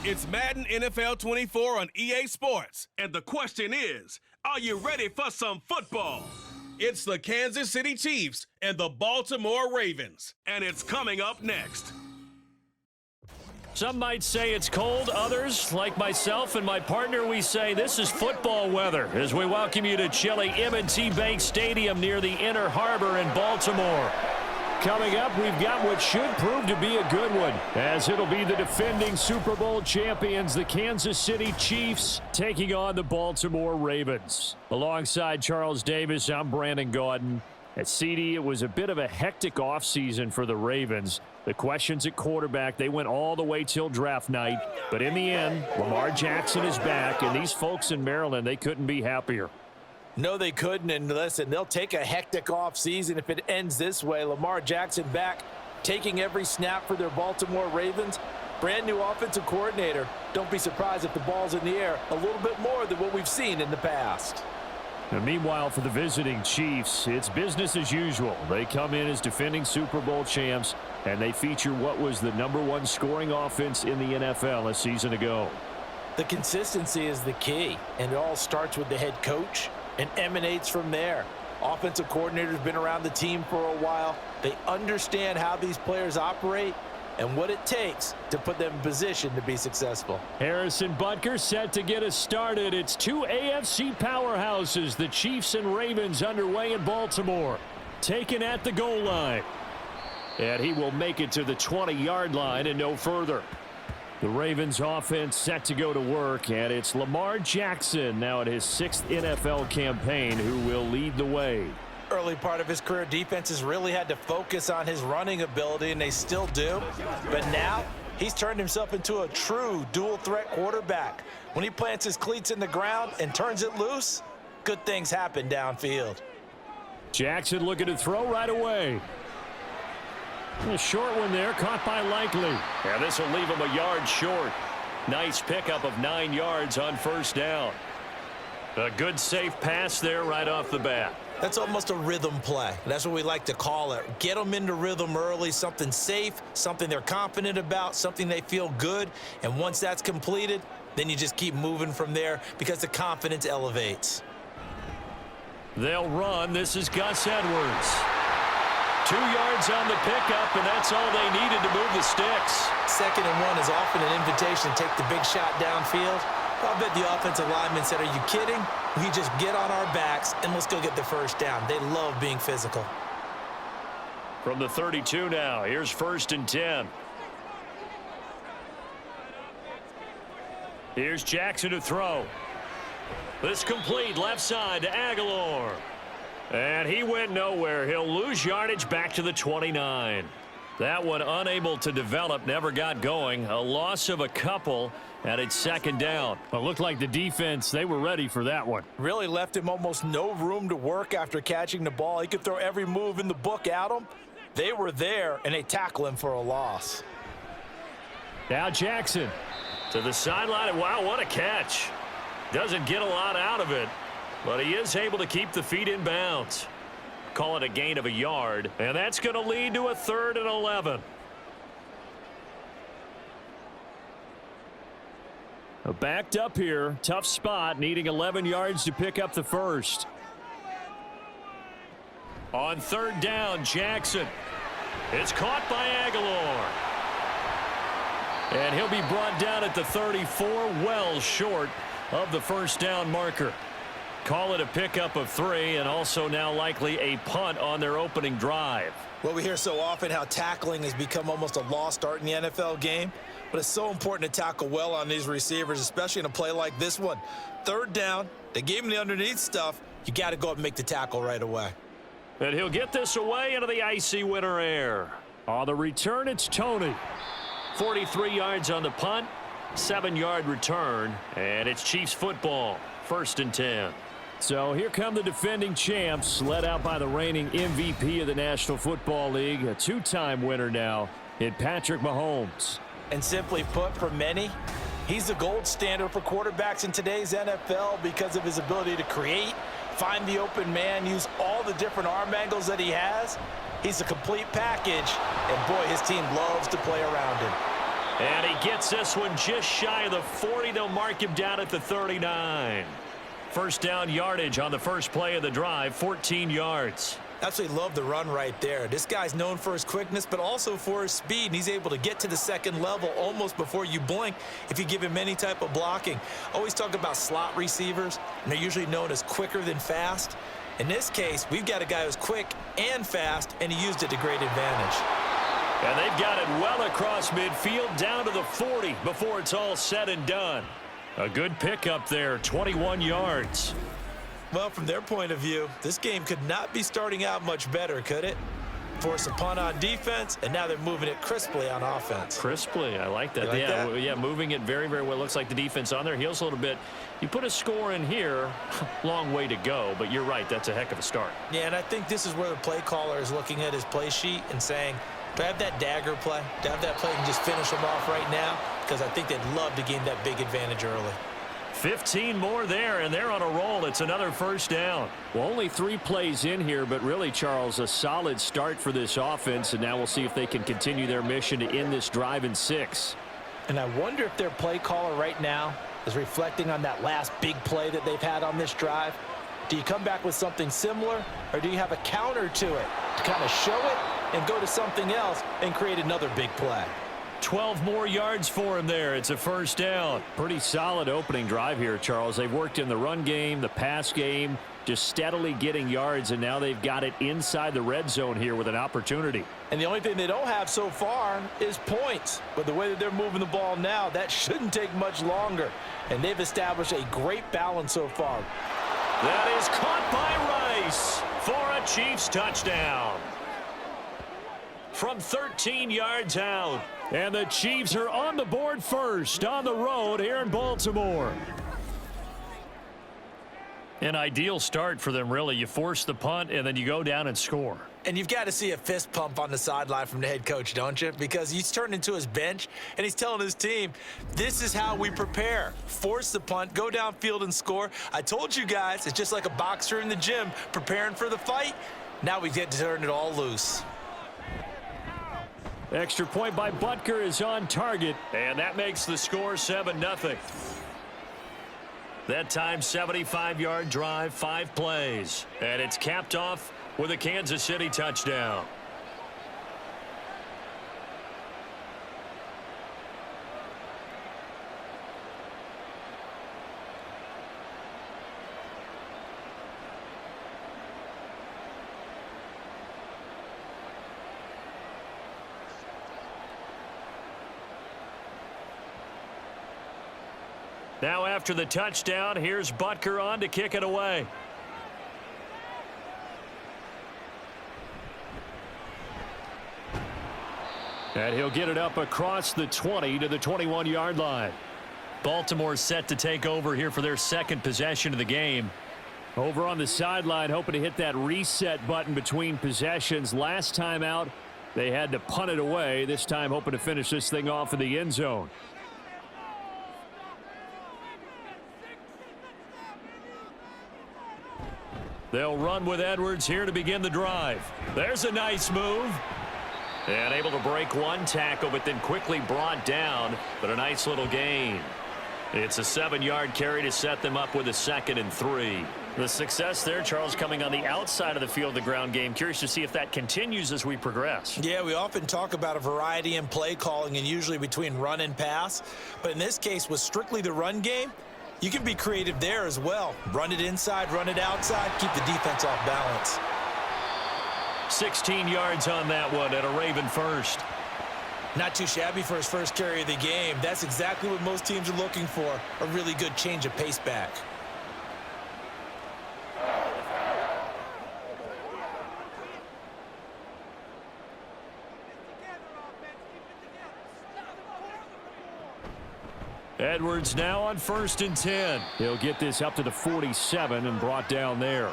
It's Madden NFL 24 on EA Sports. And the question is, are you ready for some football? It's the Kansas City Chiefs and the Baltimore Ravens. And it's coming up next. Some might say it's cold. Others, like myself and my partner, we say this is football weather as we welcome you to chilly M&T Bank Stadium near the Inner Harbor in Baltimore. Coming up, we've got what should prove to be a good one, as it'll be the defending Super Bowl champions, the Kansas City Chiefs, taking on the Baltimore Ravens. Alongside Charles Davis, I'm Brandon Gaudin. At CD, it was a bit of a hectic offseason for the Ravens. The questions at quarterback, they went all the way till draft night. But in the end, Lamar Jackson is back, and these folks in Maryland, they couldn't be happier. No, they couldn't, and listen, they'll take a hectic offseason if it ends this way. Lamar Jackson back, taking every snap for their Baltimore Ravens. Brand new offensive coordinator. Don't be surprised if the ball's in the air a little bit more than what we've seen in the past. Now, meanwhile, for the visiting Chiefs, it's business as usual. They come in as defending Super Bowl champs, and they feature what was the #1 scoring offense in the NFL a season ago. The consistency is the key, and it all starts with the head coach and emanates from there. Offensive coordinator's been around the team for a while. They understand how these players operate and what it takes to put them in position to be successful. Harrison Butker set to get us started. It's two AFC powerhouses, the Chiefs and Ravens, underway in Baltimore. Taken at the goal line. And he will make it to the 20-yard line and no further. The Ravens offense set to go to work, and it's Lamar Jackson now at his 6th NFL campaign who will lead the way. Early part of his career, defenses really had to focus on his running ability, and they still do. But now, he's turned himself into a true dual-threat quarterback. When he plants his cleats in the ground and turns it loose, good things happen downfield. Jackson looking to throw right away. A short one there, caught by Likely. And this will leave him a yard short. Nice pickup of 9 yards on first down. A good safe pass there right off the bat. That's almost a rhythm play. That's what we like to call it. Get them into rhythm early, something safe, something they're confident about, something they feel good. And once that's completed, then you just keep moving from there because the confidence elevates. They'll run. This is Gus Edwards. 2 yards on the pickup, and that's all they needed to move the sticks. 2nd and 1 is often an invitation to take the big shot downfield. I bet the offensive lineman said, are you kidding? We just get on our backs and let's go get the first down. They love being physical. From the 32 now, here's 1st and 10. Here's Jackson to throw. This complete left side to Aguilar. And he went nowhere. He'll lose yardage back to the 29. That one unable to develop, never got going. A loss of a couple, and it's 2nd down. It looked like the defense, they were ready for that one. Really left him almost no room to work after catching the ball. He could throw every move in the book at him. They were there, and they tackle him for a loss. Now Jackson to the sideline. Wow, what a catch. Doesn't get a lot out of it, but he is able to keep the feet in bounds. Call it a gain of a yard, and that's going to lead to a 3rd and 11. Backed up here, tough spot, needing 11 yards to pick up the first. On 3rd down, Jackson. It's caught by Aguilar. And he'll be brought down at the 34, well short of the first down marker. Call it a pickup of 3, and also now likely a punt on their opening drive. Well, we hear so often how tackling has become almost a lost art in the NFL game, but it's so important to tackle well on these receivers, especially in a play like this one. 3rd down, they gave him the underneath stuff. You got to go up and make the tackle right away. And he'll get this away into the icy winter air. On the return, it's Tony. 43 yards on the punt, 7-yard return, and it's Chiefs football, 1st and 10. So here come the defending champs, led out by the reigning MVP of the National Football League, a 2-time winner now in Patrick Mahomes. And simply put, for many, he's the gold standard for quarterbacks in today's NFL because of his ability to create, find the open man, use all the different arm angles that he has. He's a complete package, and boy, his team loves to play around him. And he gets this one just shy of the 40. They'll mark him down at the 39. First down yardage on the first play of the drive, 14 yards. Absolutely love the run right there. This guy's known for his quickness, but also for his speed, and he's able to get to the second level almost before you blink if you give him any type of blocking. Always talk about slot receivers, and they're usually known as quicker than fast. In this case, we've got a guy who's quick and fast, and he used it to great advantage. And they've got it well across midfield down to the 40 before it's all said and done. A good pickup there, 21 yards. Well, from their point of view, this game could not be starting out much better, could it? Force a punt on defense, and now they're moving it crisply on offense. Crisply, I like that. Yeah, moving it very, very well. Looks like the defense on their heels a little bit. You put a score in here, long way to go, but you're right, that's a heck of a start. Yeah, and I think this is where the play caller is looking at his play sheet and saying, do I have that dagger play? Do I have that play and just finish them off right now? Because I think they'd love to gain that big advantage early. 15 more there, and they're on a roll. It's another first down. Well, only 3 plays in here, but really, Charles, a solid start for this offense, and now we'll see if they can continue their mission to end this drive in 6. And I wonder if their play caller right now is reflecting on that last big play that they've had on this drive. Do you come back with something similar, or do you have a counter to it to kind of show it and go to something else and create another big play? 12 more yards for him there. It's a first down. Pretty solid opening drive here, Charles. They've worked in the run game, the pass game, just steadily getting yards, and now they've got it inside the red zone here with an opportunity. And the only thing they don't have so far is points. But the way that they're moving the ball now, that shouldn't take much longer. And they've established a great balance so far. That is caught by Rice for a Chiefs touchdown. From 13 yards out. And the Chiefs are on the board first on the road here in Baltimore. An ideal start for them, really. You force the punt, and then you go down and score. And you've got to see a fist pump on the sideline from the head coach, don't you? Because he's turned into his bench, and he's telling his team, this is how we prepare. Force the punt, go downfield and score. I told you guys, it's just like a boxer in the gym preparing for the fight. Now we get to turn it all loose. Extra point by Butker is on target, and that makes the score 7-0. That time, 75-yard drive, 5 plays. And it's capped off with a Kansas City touchdown. Now after the touchdown, here's Butker on to kick it away. And he'll get it up across the 20 to the 21-yard line. Baltimore set to take over here for their second possession of the game. Over on the sideline, hoping to hit that reset button between possessions. Last time out, they had to punt it away. This time, hoping to finish this thing off in the end zone. They'll run with Edwards here to begin the drive. There's a nice move. And able to break one tackle, but then quickly brought down. But a nice little gain. It's a 7-yard carry to set them up with a 2nd and 3. The success there, Charles, coming on the outside of the field, the ground game. Curious to see if that continues as we progress. Yeah, we often talk about a variety in play calling and usually between run and pass. But in this case, with strictly the run game, you can be creative there as well. Run it inside, run it outside, keep the defense off balance. 16 yards on that one and a Raven first. Not too shabby for his first carry of the game. That's exactly what most teams are looking for, a really good change of pace back. Edwards now on 1st and 10. He'll get this up to the 47 and brought down there.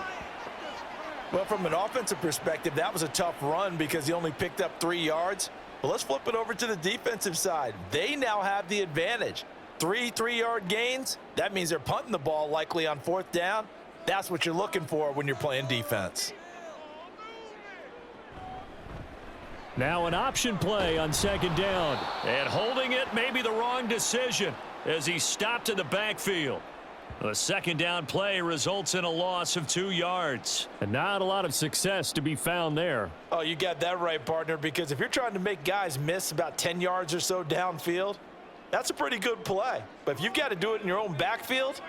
Well, from an offensive perspective, that was a tough run because he only picked up 3 yards. But let's flip it over to the defensive side. They now have the advantage. 3 3-yard gains. That means they're punting the ball likely on 4th down. That's what you're looking for when you're playing defense. Now an option play on second down. And holding it may be the wrong decision as he stopped in the backfield. The second down play results in a loss of 2 yards. And not a lot of success to be found there. Oh, you got that right, partner, because if you're trying to make guys miss about 10 yards or so downfield, that's a pretty good play. But if you've got to do it in your own backfield,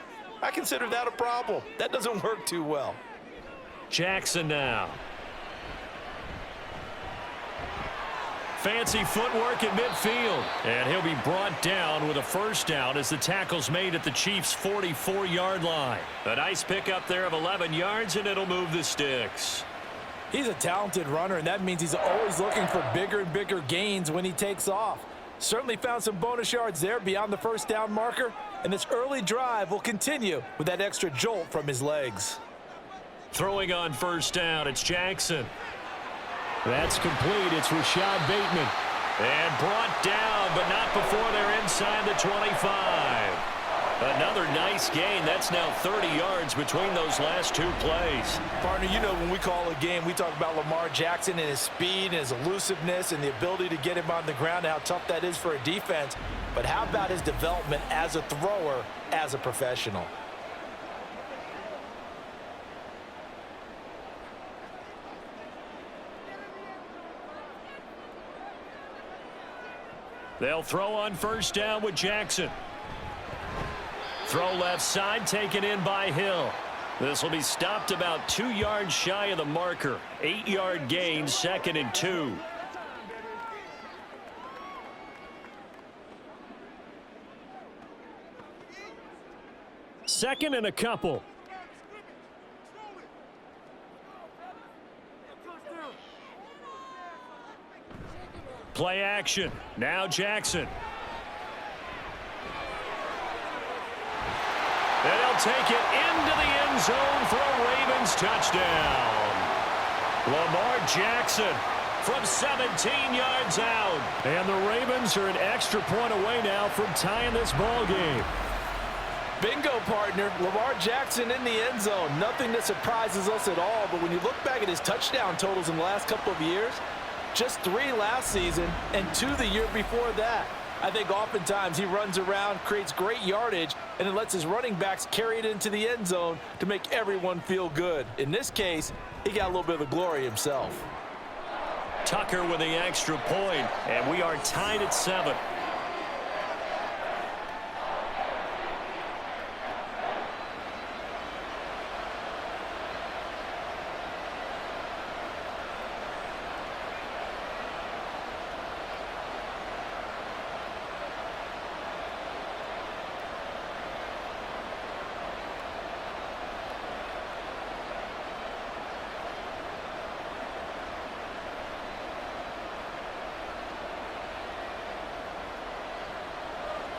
I consider that a problem. That doesn't work too well. Jackson now. Fancy footwork at midfield. And he'll be brought down with a first down as the tackle's made at the Chiefs' 44-yard line. A nice pickup there of 11 yards, and it'll move the sticks. He's a talented runner, and that means he's always looking for bigger and bigger gains when he takes off. Certainly found some bonus yards there beyond the first down marker, and this early drive will continue with that extra jolt from his legs. Throwing on first down, it's Jackson. That's complete. It's Rashad Bateman. And brought down, but not before they're inside the 25. Another nice gain. That's now 30 yards between those last 2 plays. Partner, you know when we call a game, we talk about Lamar Jackson and his speed and his elusiveness and the ability to get him on the ground and how tough that is for a defense. But how about his development as a thrower, as a professional? They'll throw on first down with Jackson. Throw left side, taken in by Hill. This will be stopped about 2 yards shy of the marker. 8-yard gain, 2nd and 2. Second and a couple. Play action. Now Jackson. And he'll take it into the end zone for a Ravens touchdown. Lamar Jackson from 17 yards out. And the Ravens are an extra point away now from tying this ball game. Bingo, partner. Lamar Jackson in the end zone. Nothing that surprises us at all, but when you look back at his touchdown totals in the last couple of years, just 3 last season and 2 the year before that. I think oftentimes he runs around, creates great yardage, and then lets his running backs carry it into the end zone to make everyone feel good. In this case, he got a little bit of the glory himself. Tucker with the extra point, and we are tied at 7.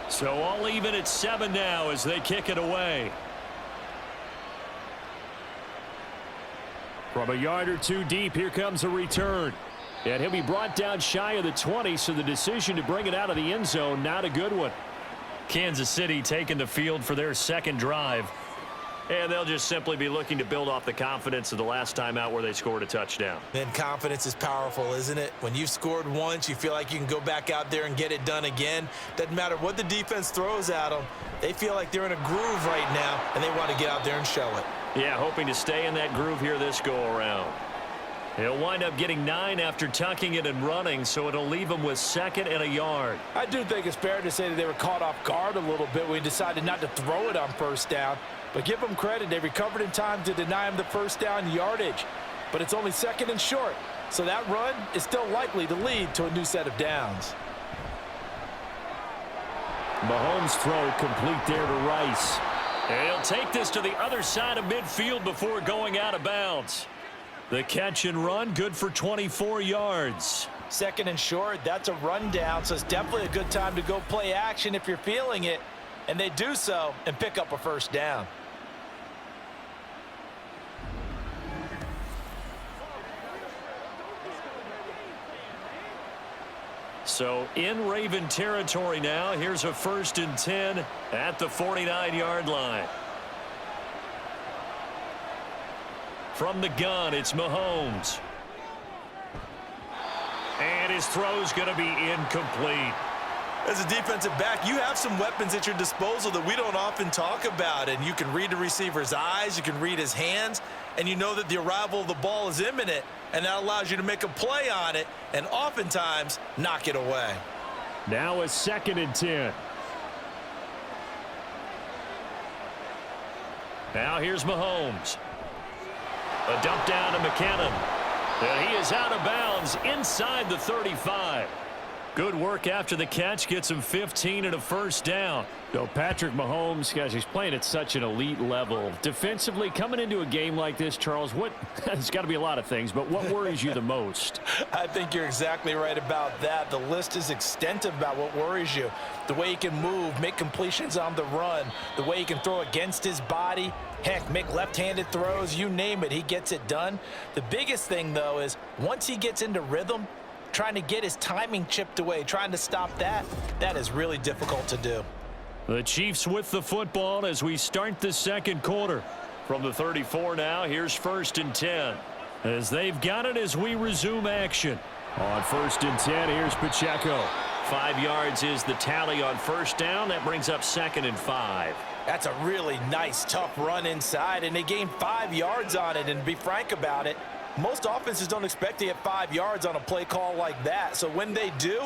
So all even at 7 now as they kick it away. From a yard or 2 deep, here comes a return. And he'll be brought down shy of the 20, so the decision to bring it out of the end zone, not a good one. Kansas City taking the field for their second drive. And they'll just simply be looking to build off the confidence of the last time out where they scored a touchdown. Then confidence is powerful, isn't it? When you've scored once, you feel like you can go back out there and get it done again. Doesn't matter what the defense throws at them. They feel like they're in a groove right now, and they want to get out there and show it. Yeah, hoping to stay in that groove here this go-around. He'll wind up getting 9 after tucking it and running, so it'll leave him with 2nd and a yard. I do think it's fair to say that they were caught off guard a little bit when he decided not to throw it on first down. But give them credit, they recovered in time to deny him the first down yardage. But it's only 2nd and short, so that run is still likely to lead to a new set of downs. Mahomes' throw complete there to Rice. And he'll take this to the other side of midfield before going out of bounds. The catch and run, good for 24 yards. 2nd and short, that's a run down, so it's definitely a good time to go play action if you're feeling it. And they do so and pick up a first down. So in Raven territory now. Here's a 1st and 10 at the 49-yard line. From the gun, it's Mahomes. And his throw's going to be incomplete. As a defensive back, you have some weapons at your disposal that we don't often talk about, and you can read the receiver's eyes, you can read his hands, and you know that the arrival of the ball is imminent, and that allows you to make a play on it and oftentimes knock it away. Now a 2nd and 10. Now here's Mahomes. A dump down to McKinnon. And he is out of bounds inside the 35. Good work after the catch. Gets him 15 and a first down. So Patrick Mahomes, guys, he's playing at such an elite level. Defensively, coming into a game like this, Charles, it's got to be a lot of things, but what worries you the most? I think you're exactly right about that. The list is extensive about what worries you. The way he can move, make completions on the run, the way he can throw against his body, heck, make left-handed throws, you name it, he gets it done. The biggest thing, though, is once he gets into rhythm, trying to get his timing chipped away, trying to stop that is really difficult to do. The Chiefs with the football as we start the second quarter. From the 34 now, here's 1st and 10. As they've got it as we resume action. On 1st and 10, here's Pacheco. 5 yards is the tally on first down. That brings up 2nd and 5. That's a really nice, tough run inside, and they gained 5 yards on it. And to be frank about it, most offenses don't expect to get 5 yards on a play call like that. So when they do,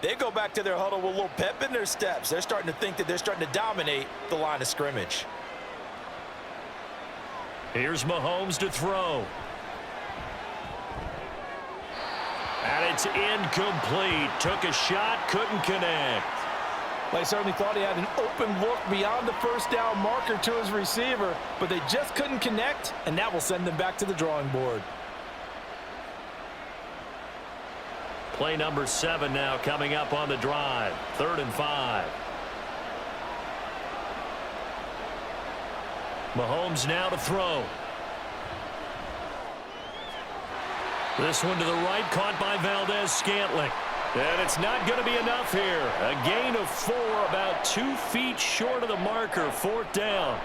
they go back to their huddle with a little pep in their steps. They're starting to think that they're starting to dominate the line of scrimmage. Here's Mahomes to throw. And it's incomplete. Took a shot, couldn't connect. They certainly thought he had an open look beyond the first down marker to his receiver, but they just couldn't connect, and that will send them back to the drawing board. Play number 7 now coming up on the drive. 3rd and 5. Mahomes now to throw. This one to the right, caught by Valdez-Scantling. And it's not going to be enough here. A gain of 4, about 2 feet short of the marker, 4th down.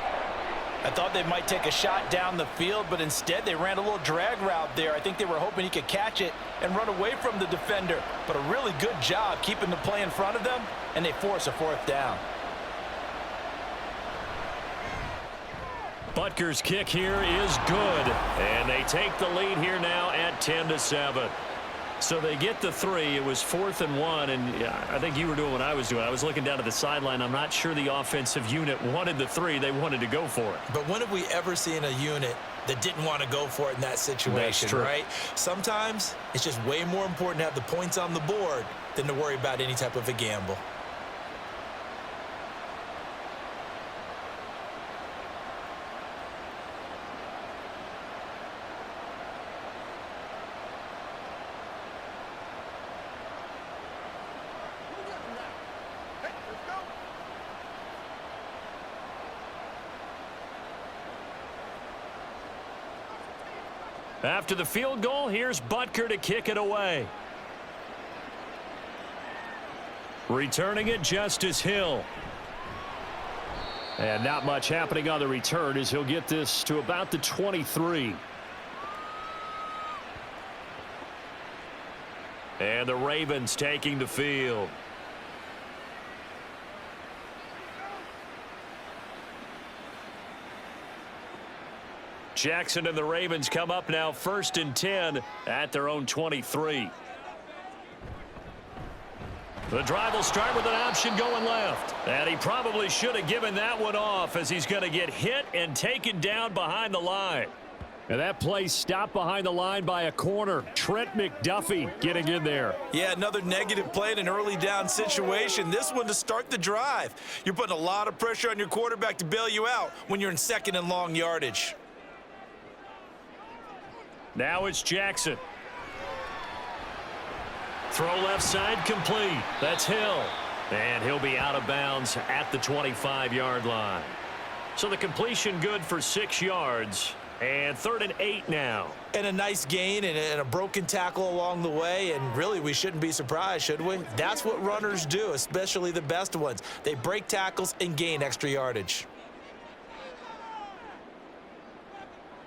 I thought they might take a shot down the field, but instead they ran a little drag route there. I think they were hoping he could catch it and run away from the defender. But a really good job keeping the play in front of them, and they force a 4th down. Butker's kick here is good. And they take the lead here now at 10-7. So they get the 3. It was 4th and 1, and I think you were doing what I was doing. I was looking down at the sideline. I'm not sure the offensive unit wanted the 3. They wanted to go for it. But when have we ever seen a unit that didn't want to go for it in that situation, right? Sometimes it's just way more important to have the points on the board than to worry about any type of a gamble. After the field goal, here's Butker to kick it away. Returning it, Justice Hill. And not much happening on the return as he'll get this to about the 23. And the Ravens taking the field. Jackson and the Ravens come up now 1st and 10 at their own 23. The drive will start with an option going left. And he probably should have given that one off as he's going to get hit and taken down behind the line. And that play stopped behind the line by a corner. Trent McDuffie getting in there. Yeah, another negative play in an early down situation. This one to start the drive. You're putting a lot of pressure on your quarterback to bail you out when you're in 2nd and long yardage. Now it's Jackson. Throw left side complete. That's Hill. And he'll be out of bounds at the 25-yard line. So the completion good for 6 yards. And 3rd and 8 now. And a nice gain and a broken tackle along the way. And really, we shouldn't be surprised, should we? That's what runners do, especially the best ones. They break tackles and gain extra yardage.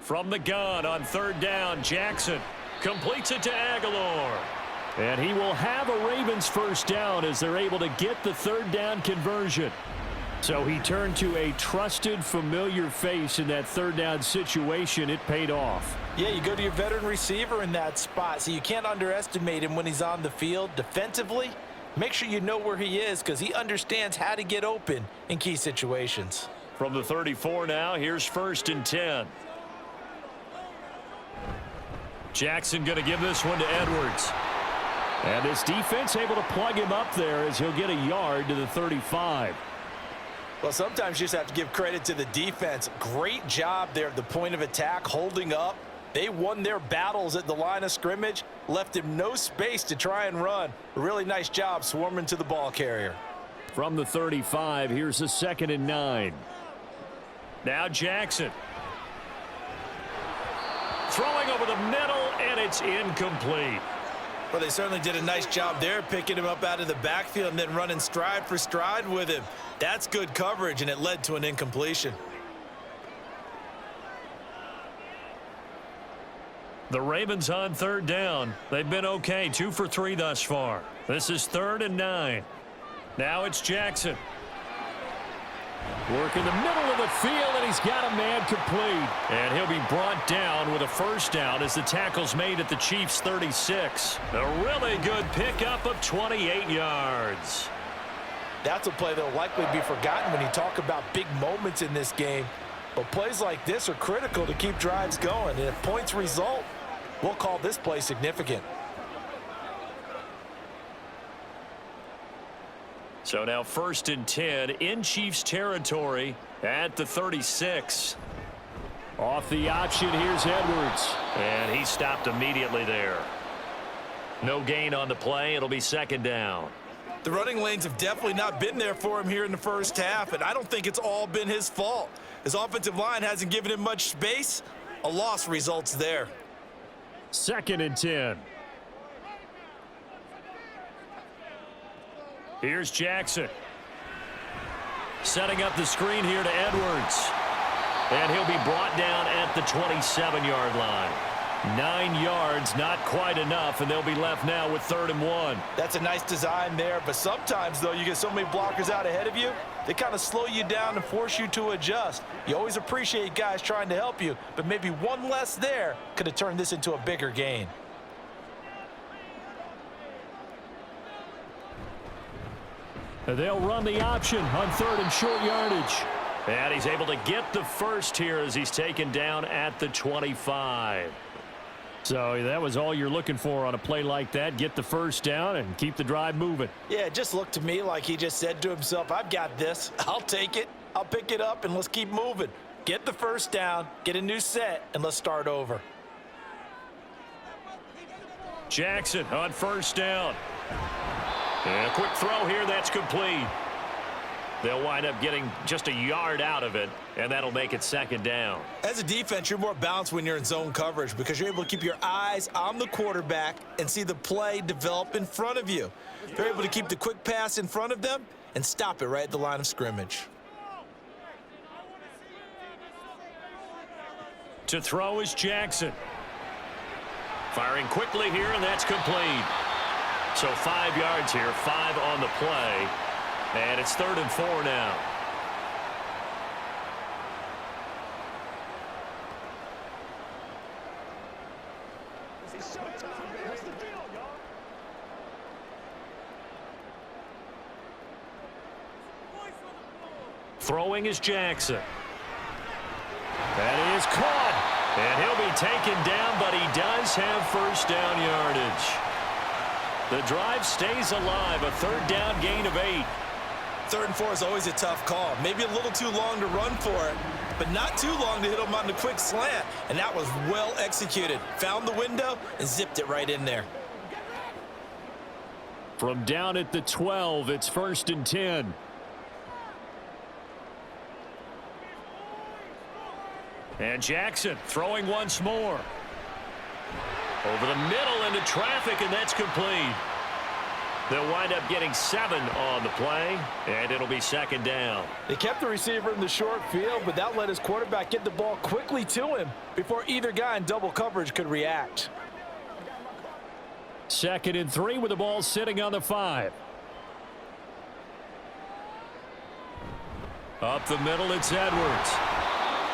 From the gun on 3rd down, Jackson completes it to Aguilar. And he will have a Ravens first down as they're able to get the third down conversion. So he turned to a trusted, familiar face in that third down situation. It paid off. Yeah, you go to your veteran receiver in that spot, so you can't underestimate him when he's on the field. Defensively, make sure you know where he is because he understands how to get open in key situations. From the 34 now, here's 1st and 10. Jackson going to give this one to Edwards. And this defense able to plug him up there as he'll get a yard to the 35. Well, sometimes you just have to give credit to the defense. Great job there at the point of attack, holding up. They won their battles at the line of scrimmage, left him no space to try and run. A really nice job swarming to the ball carrier. From the 35, here's a 2nd and 9. Now Jackson. Throwing over the middle, and it's incomplete. Well, they certainly did a nice job there, picking him up out of the backfield and then running stride for stride with him. That's good coverage, and it led to an incompletion. The Ravens on 3rd down. They've been okay, 2 for 3 thus far. This is 3rd and 9. Now it's Jackson. Working the middle of the field, and he's got a man complete. And he'll be brought down with a first down as the tackle's made at the Chiefs' 36. A really good pickup of 28 yards. That's a play that will likely be forgotten when you talk about big moments in this game. But plays like this are critical to keep drives going. And if points result, we'll call this play significant. So now 1st and 10 in Chiefs territory at the 36. Off the option, here's Edwards. And he stopped immediately there. No gain on the play. It'll be 2nd down. The running lanes have definitely not been there for him here in the first half, and I don't think it's all been his fault. His offensive line hasn't given him much space. A loss results there. 2nd and 10. Here's Jackson. Setting up the screen here to Edwards. And he'll be brought down at the 27-yard line. 9 yards, not quite enough, and they'll be left now with 3rd and 1. That's a nice design there, but sometimes, though, you get so many blockers out ahead of you, they kind of slow you down and force you to adjust. You always appreciate guys trying to help you, but maybe one less there could have turned this into a bigger gain. They'll run the option on 3rd and short yardage. And he's able to get the first here as he's taken down at the 25. So that was all you're looking for on a play like that. Get the first down and keep the drive moving. Yeah, it just looked to me like he just said to himself, I've got this. I'll take it. I'll pick it up, and let's keep moving. Get the first down, get a new set, and let's start over. Jackson on 1st down. And a quick throw here, that's complete. They'll wind up getting just a yard out of it, and that'll make it 2nd down. As a defense, you're more balanced when you're in zone coverage because you're able to keep your eyes on the quarterback and see the play develop in front of you. You're able to keep the quick pass in front of them and stop it right at the line of scrimmage. To throw is Jackson. Firing quickly here, and that's complete. So 5 yards here, 5 on the play. And it's 3rd and 4 now. Throwing is Jackson. That is caught. And he'll be taken down, but he does have first down yardage. The drive stays alive, a 3rd down gain of 8. 3rd and 4 is always a tough call. Maybe a little too long to run for it, but not too long to hit him on the quick slant. And that was well executed. Found the window and zipped it right in there. From down at the 12, it's 1st and 10. And Jackson throwing once more. Over the middle into traffic, and that's complete. They'll wind up getting 7 on the play, and it'll be 2nd down. They kept the receiver in the short field, but that let his quarterback get the ball quickly to him before either guy in double coverage could react. 2nd and 3 with the ball sitting on the 5. Up the middle, it's Edwards.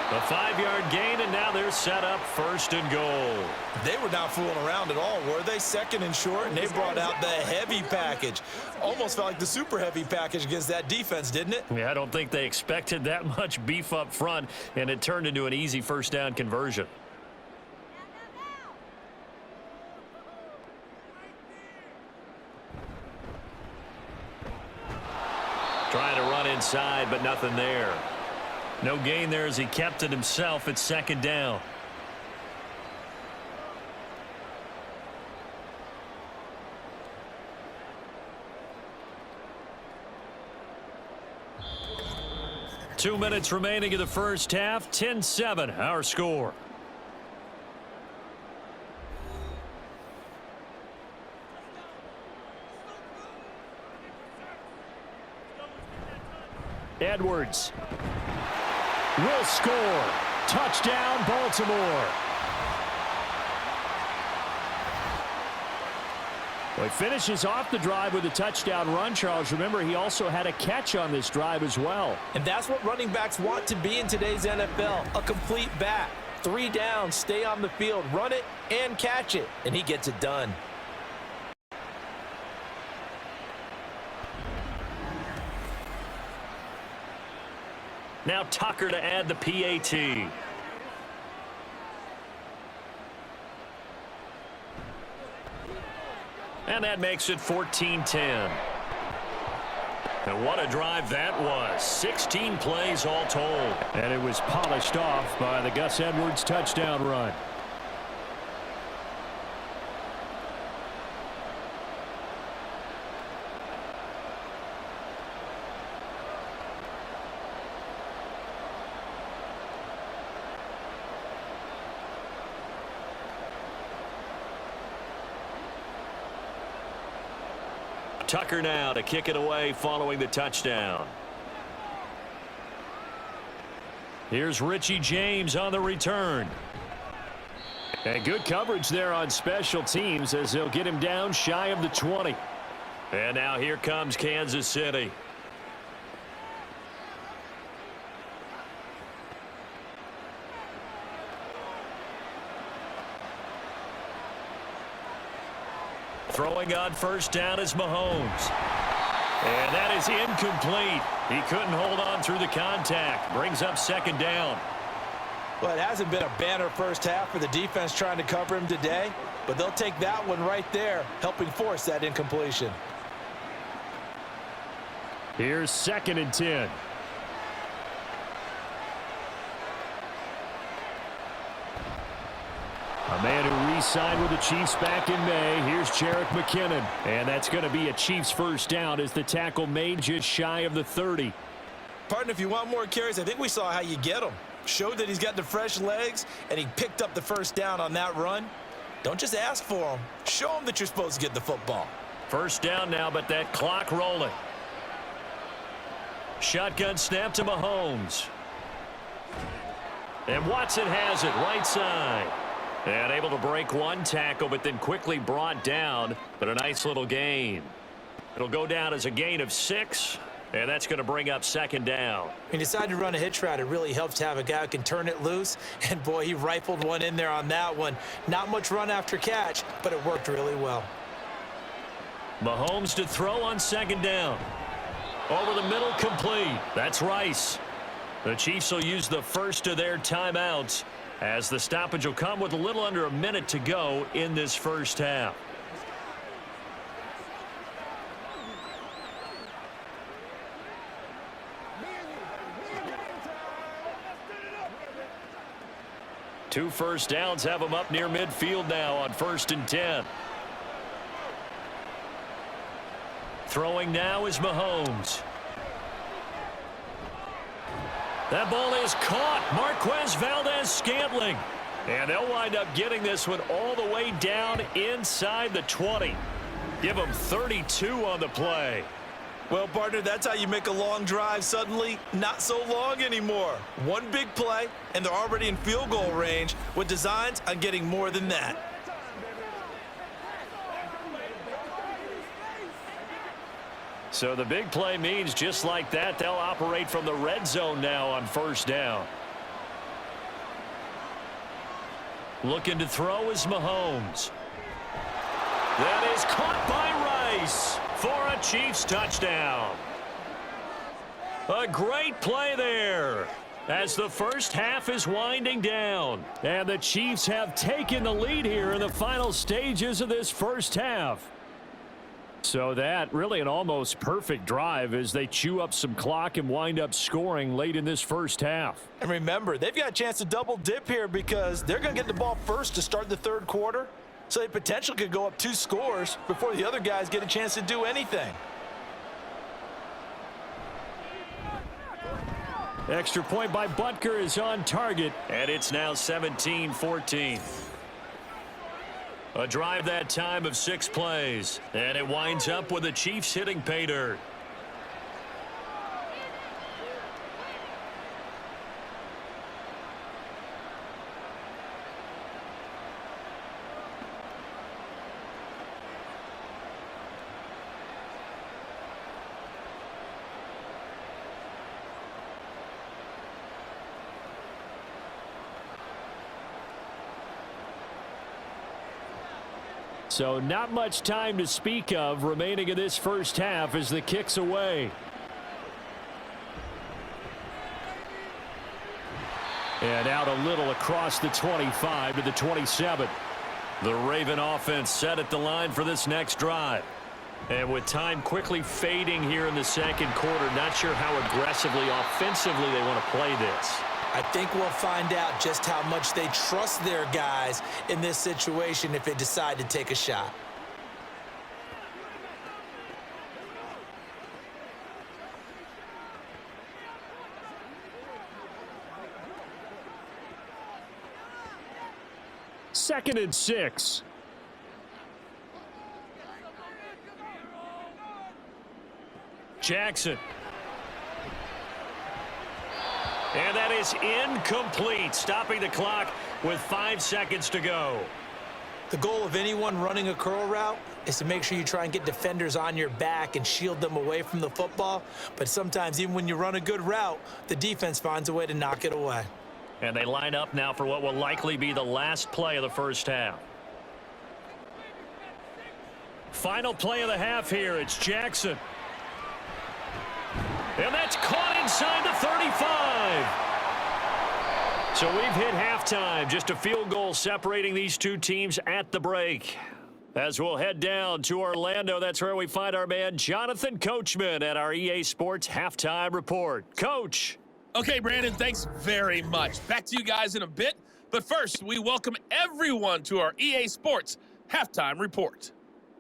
A 5-yard gain, and now they're set up 1st and goal. They were not fooling around at all, were they? 2nd and short, and they brought out the heavy package. Almost felt like the super heavy package against that defense, didn't it? Yeah, I don't think they expected that much beef up front, and it turned into an easy 1st down conversion. Trying to run inside, but nothing there. No gain there as he kept it himself at 2nd down. Two minutes remaining in the first half. 10-7, our score. Edwards will score. Touchdown, Baltimore. Well, he finishes off the drive with a touchdown run, Charles. Remember, he also had a catch on this drive as well. And that's what running backs want to be in today's NFL, a complete back. 3 downs, stay on the field, run it, and catch it. And he gets it done. Now Tucker to add the PAT. And that makes it 14-10. And what a drive that was. 16 plays all told. And it was polished off by the Gus Edwards touchdown run. Tucker now to kick it away following the touchdown. Here's Richie James on the return. And good coverage there on special teams as they'll get him down shy of the 20. And now here comes Kansas City. Throwing on 1st down is Mahomes. And that is incomplete. He couldn't hold on through the contact. Brings up 2nd down. Well, it hasn't been a banner first half for the defense trying to cover him today, but they'll take that one right there, helping force that incompletion. Here's 2nd and 10. A man who re-signed with the Chiefs back in May. Here's Jerick McKinnon. And that's going to be a Chiefs 1st down as the tackle made just shy of the 30. Partner, if you want more carries, I think we saw how you get them. Showed that he's got the fresh legs, and he picked up the 1st down on that run. Don't just ask for them. Show them that you're supposed to get the football. 1st down now, but that clock rolling. Shotgun snap to Mahomes. And Watson has it right side. And able to break one tackle, but then quickly brought down. But a nice little gain. It'll go down as a gain of 6. And that's going to bring up 2nd down. He decided to run a hitch route. It really helps to have a guy who can turn it loose. And, boy, he rifled one in there on that one. Not much run after catch, but it worked really well. Mahomes to throw on 2nd down. Over the middle, complete. That's Rice. The Chiefs will use the first of their timeouts as the stoppage will come with a little under a minute to go in this first half. Two first downs have them up near midfield now on 1st and 10. Throwing now is Mahomes. That ball is caught. Marquez Valdez-Scantling. And they'll wind up getting this one all the way down inside the 20. Give them 32 on the play. Well, partner, that's how you make a long drive suddenly not so long anymore. One big play, and they're already in field goal range with designs on getting more than that. So the big play means just like that, they'll operate from the red zone now on first down. Looking to throw is Mahomes. That is caught by Rice for a Chiefs touchdown. A great play there as the first half is winding down. And the Chiefs have taken the lead here in the final stages of this first half. So that really an almost perfect drive as they chew up some clock and wind up scoring late in this first half. And remember, they've got a chance to double dip here because they're going to get the ball first to start the third quarter. So they potentially could go up 2 scores before the other guys get a chance to do anything. Extra point by Butker is on target, and it's now 17-14. A drive that time of 6 plays, and it winds up with the Chiefs hitting pay dirt. So not much time to speak of remaining in this first half as the kick's away. And out a little across the 25 to the 27. The Raven offense set at the line for this next drive. And with time quickly fading here in the second quarter, not sure how aggressively, offensively they want to play this. I think we'll find out just how much they trust their guys in this situation if they decide to take a shot. Second and 6. Jackson. And that is incomplete, stopping the clock with 5 seconds to go. The goal of anyone running a curl route is to make sure you try and get defenders on your back and shield them away from the football. But sometimes even when you run a good route, the defense finds a way to knock it away. And they line up now for what will likely be the last play of the first half. Final play of the half here. It's Jackson. And that's caught inside the 35. So we've hit halftime. Just a field goal separating these two teams at the break. As we'll head down to Orlando, that's where we find our man Jonathan Coachman at our EA Sports Halftime Report. Coach. Okay, Brandon, thanks very much. Back to you guys in a bit. But first, we welcome everyone to our EA Sports Halftime Report.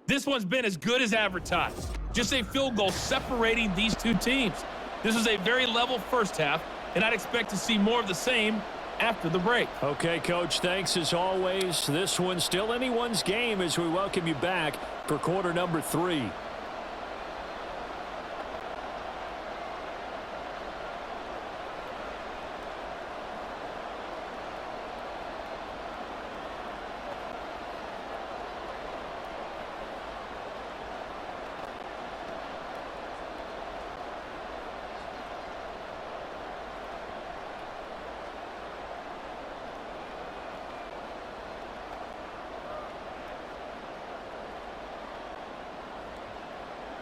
This one's been as good as advertised. Just a field goal separating these two teams. This is a very level first half, and I'd expect to see more of the same after the break. Okay, Coach, thanks as always. This one's still anyone's game as we welcome you back for quarter number 3.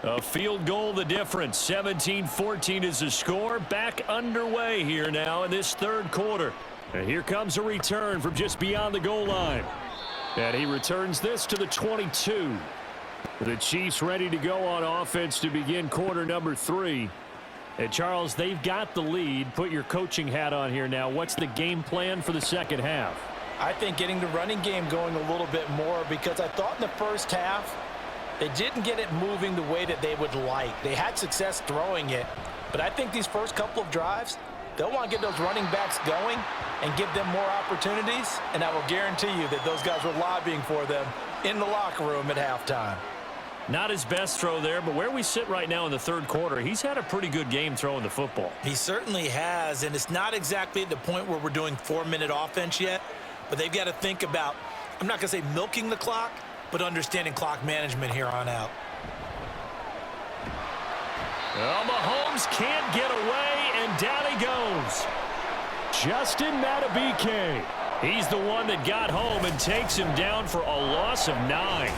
A field goal the difference. 17-14 is the score. Back underway here now in this third quarter. And here comes a return from just beyond the goal line. And he returns this to the 22. The Chiefs ready to go on offense to begin quarter number 3. And Charles, they've got the lead. Put your coaching hat on here now. What's the game plan for the second half? I think getting the running game going a little bit more, because I thought in the first half they didn't get it moving the way that they would like. They had success throwing it, but I think these first couple of drives, they'll want to get those running backs going and give them more opportunities, and I will guarantee you that those guys were lobbying for them in the locker room at halftime. Not his best throw there, but where we sit right now in the third quarter, he's had a pretty good game throwing the football. He certainly has, and it's not exactly at the point where we're doing 4-minute offense yet, but they've got to think about, I'm not going to say milking the clock, but understanding clock management here on out. Well, Mahomes can't get away, and down he goes. Justin Madubuike. He's the one that got home and takes him down for a loss of 9.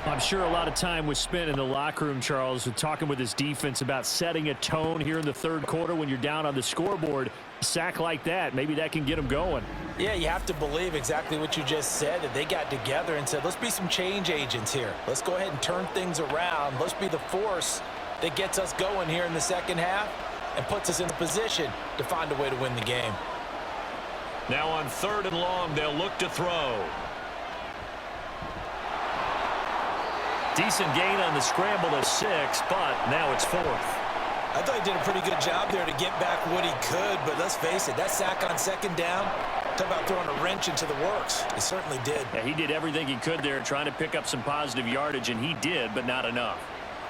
I'm sure a lot of time was spent in the locker room, Charles, with talking with his defense about setting a tone here in the third quarter when you're down on the scoreboard. A sack like that, maybe that can get him going. Yeah, you have to believe exactly what you just said, that they got together and said, let's be some change agents here. Let's go ahead and turn things around. Let's be the force that gets us going here in the second half and puts us in a position to find a way to win the game. Now on 3rd and long, they'll look to throw. Decent gain on the scramble to 6, but now it's 4th. I thought he did a pretty good job there to get back what he could, but let's face it, that sack on 2nd down, talk about throwing a wrench into the works. He certainly did. Yeah, he did everything he could there trying to pick up some positive yardage, and he did, but not enough.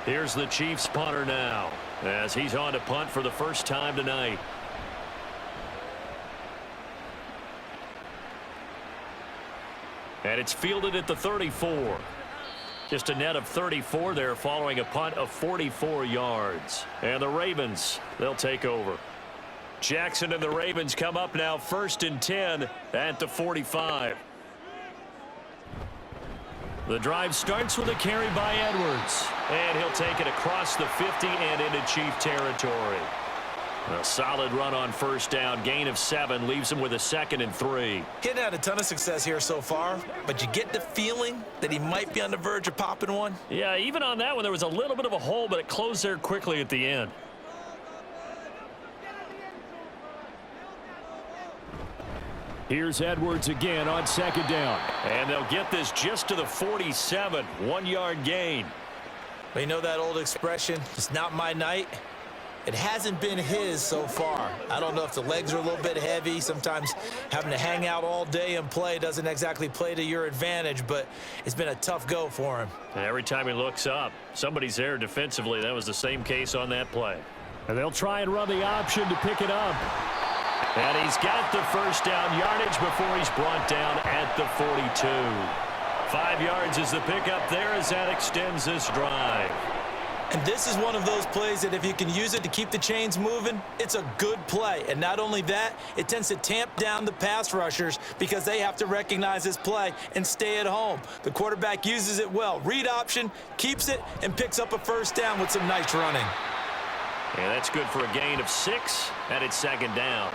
Here's the Chiefs punter now, as he's on to punt for the first time tonight. And it's fielded at the 34. Just a net of 34 there following a punt of 44 yards. And the Ravens, they'll take over. Jackson and the Ravens come up now 1st and 10 at the 45. The drive starts with a carry by Edwards. And he'll take it across the 50 and into Chief territory. A solid run on 1st down, gain of 7, leaves him with a 2nd and 3. He hadn't had a ton of success here so far, but you get the feeling that he might be on the verge of popping one. Yeah, even on that one, there was a little bit of a hole, but it closed there quickly at the end. Here's Edwards again on 2nd down. And they'll get this just to the 47, 1-yard gain. But you know that old expression, it's not my night? It hasn't been his so far. I don't know if the legs are a little bit heavy. Sometimes having to hang out all day and play doesn't exactly play to your advantage, but it's been a tough go for him. And every time he looks up, somebody's there defensively. That was the same case on that play. And they'll try and run the option to pick it up. And he's got the 1st down yardage before he's brought down at the 42. 5 yards is the pickup there as that extends this drive. And this is one of those plays that if you can use it to keep the chains moving, it's a good play. And not only that, it tends to tamp down the pass rushers because they have to recognize this play and stay at home. The quarterback uses it well. Read option, keeps it, and picks up a 1st down with some nice running. And that's good for a gain of 6, and it's 2nd down.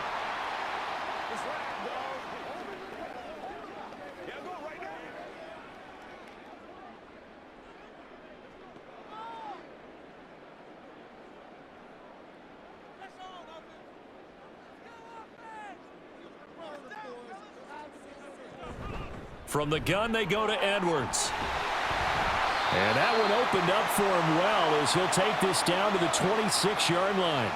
From the gun, they go to Edwards. And that one opened up for him well as he'll take this down to the 26-yard line.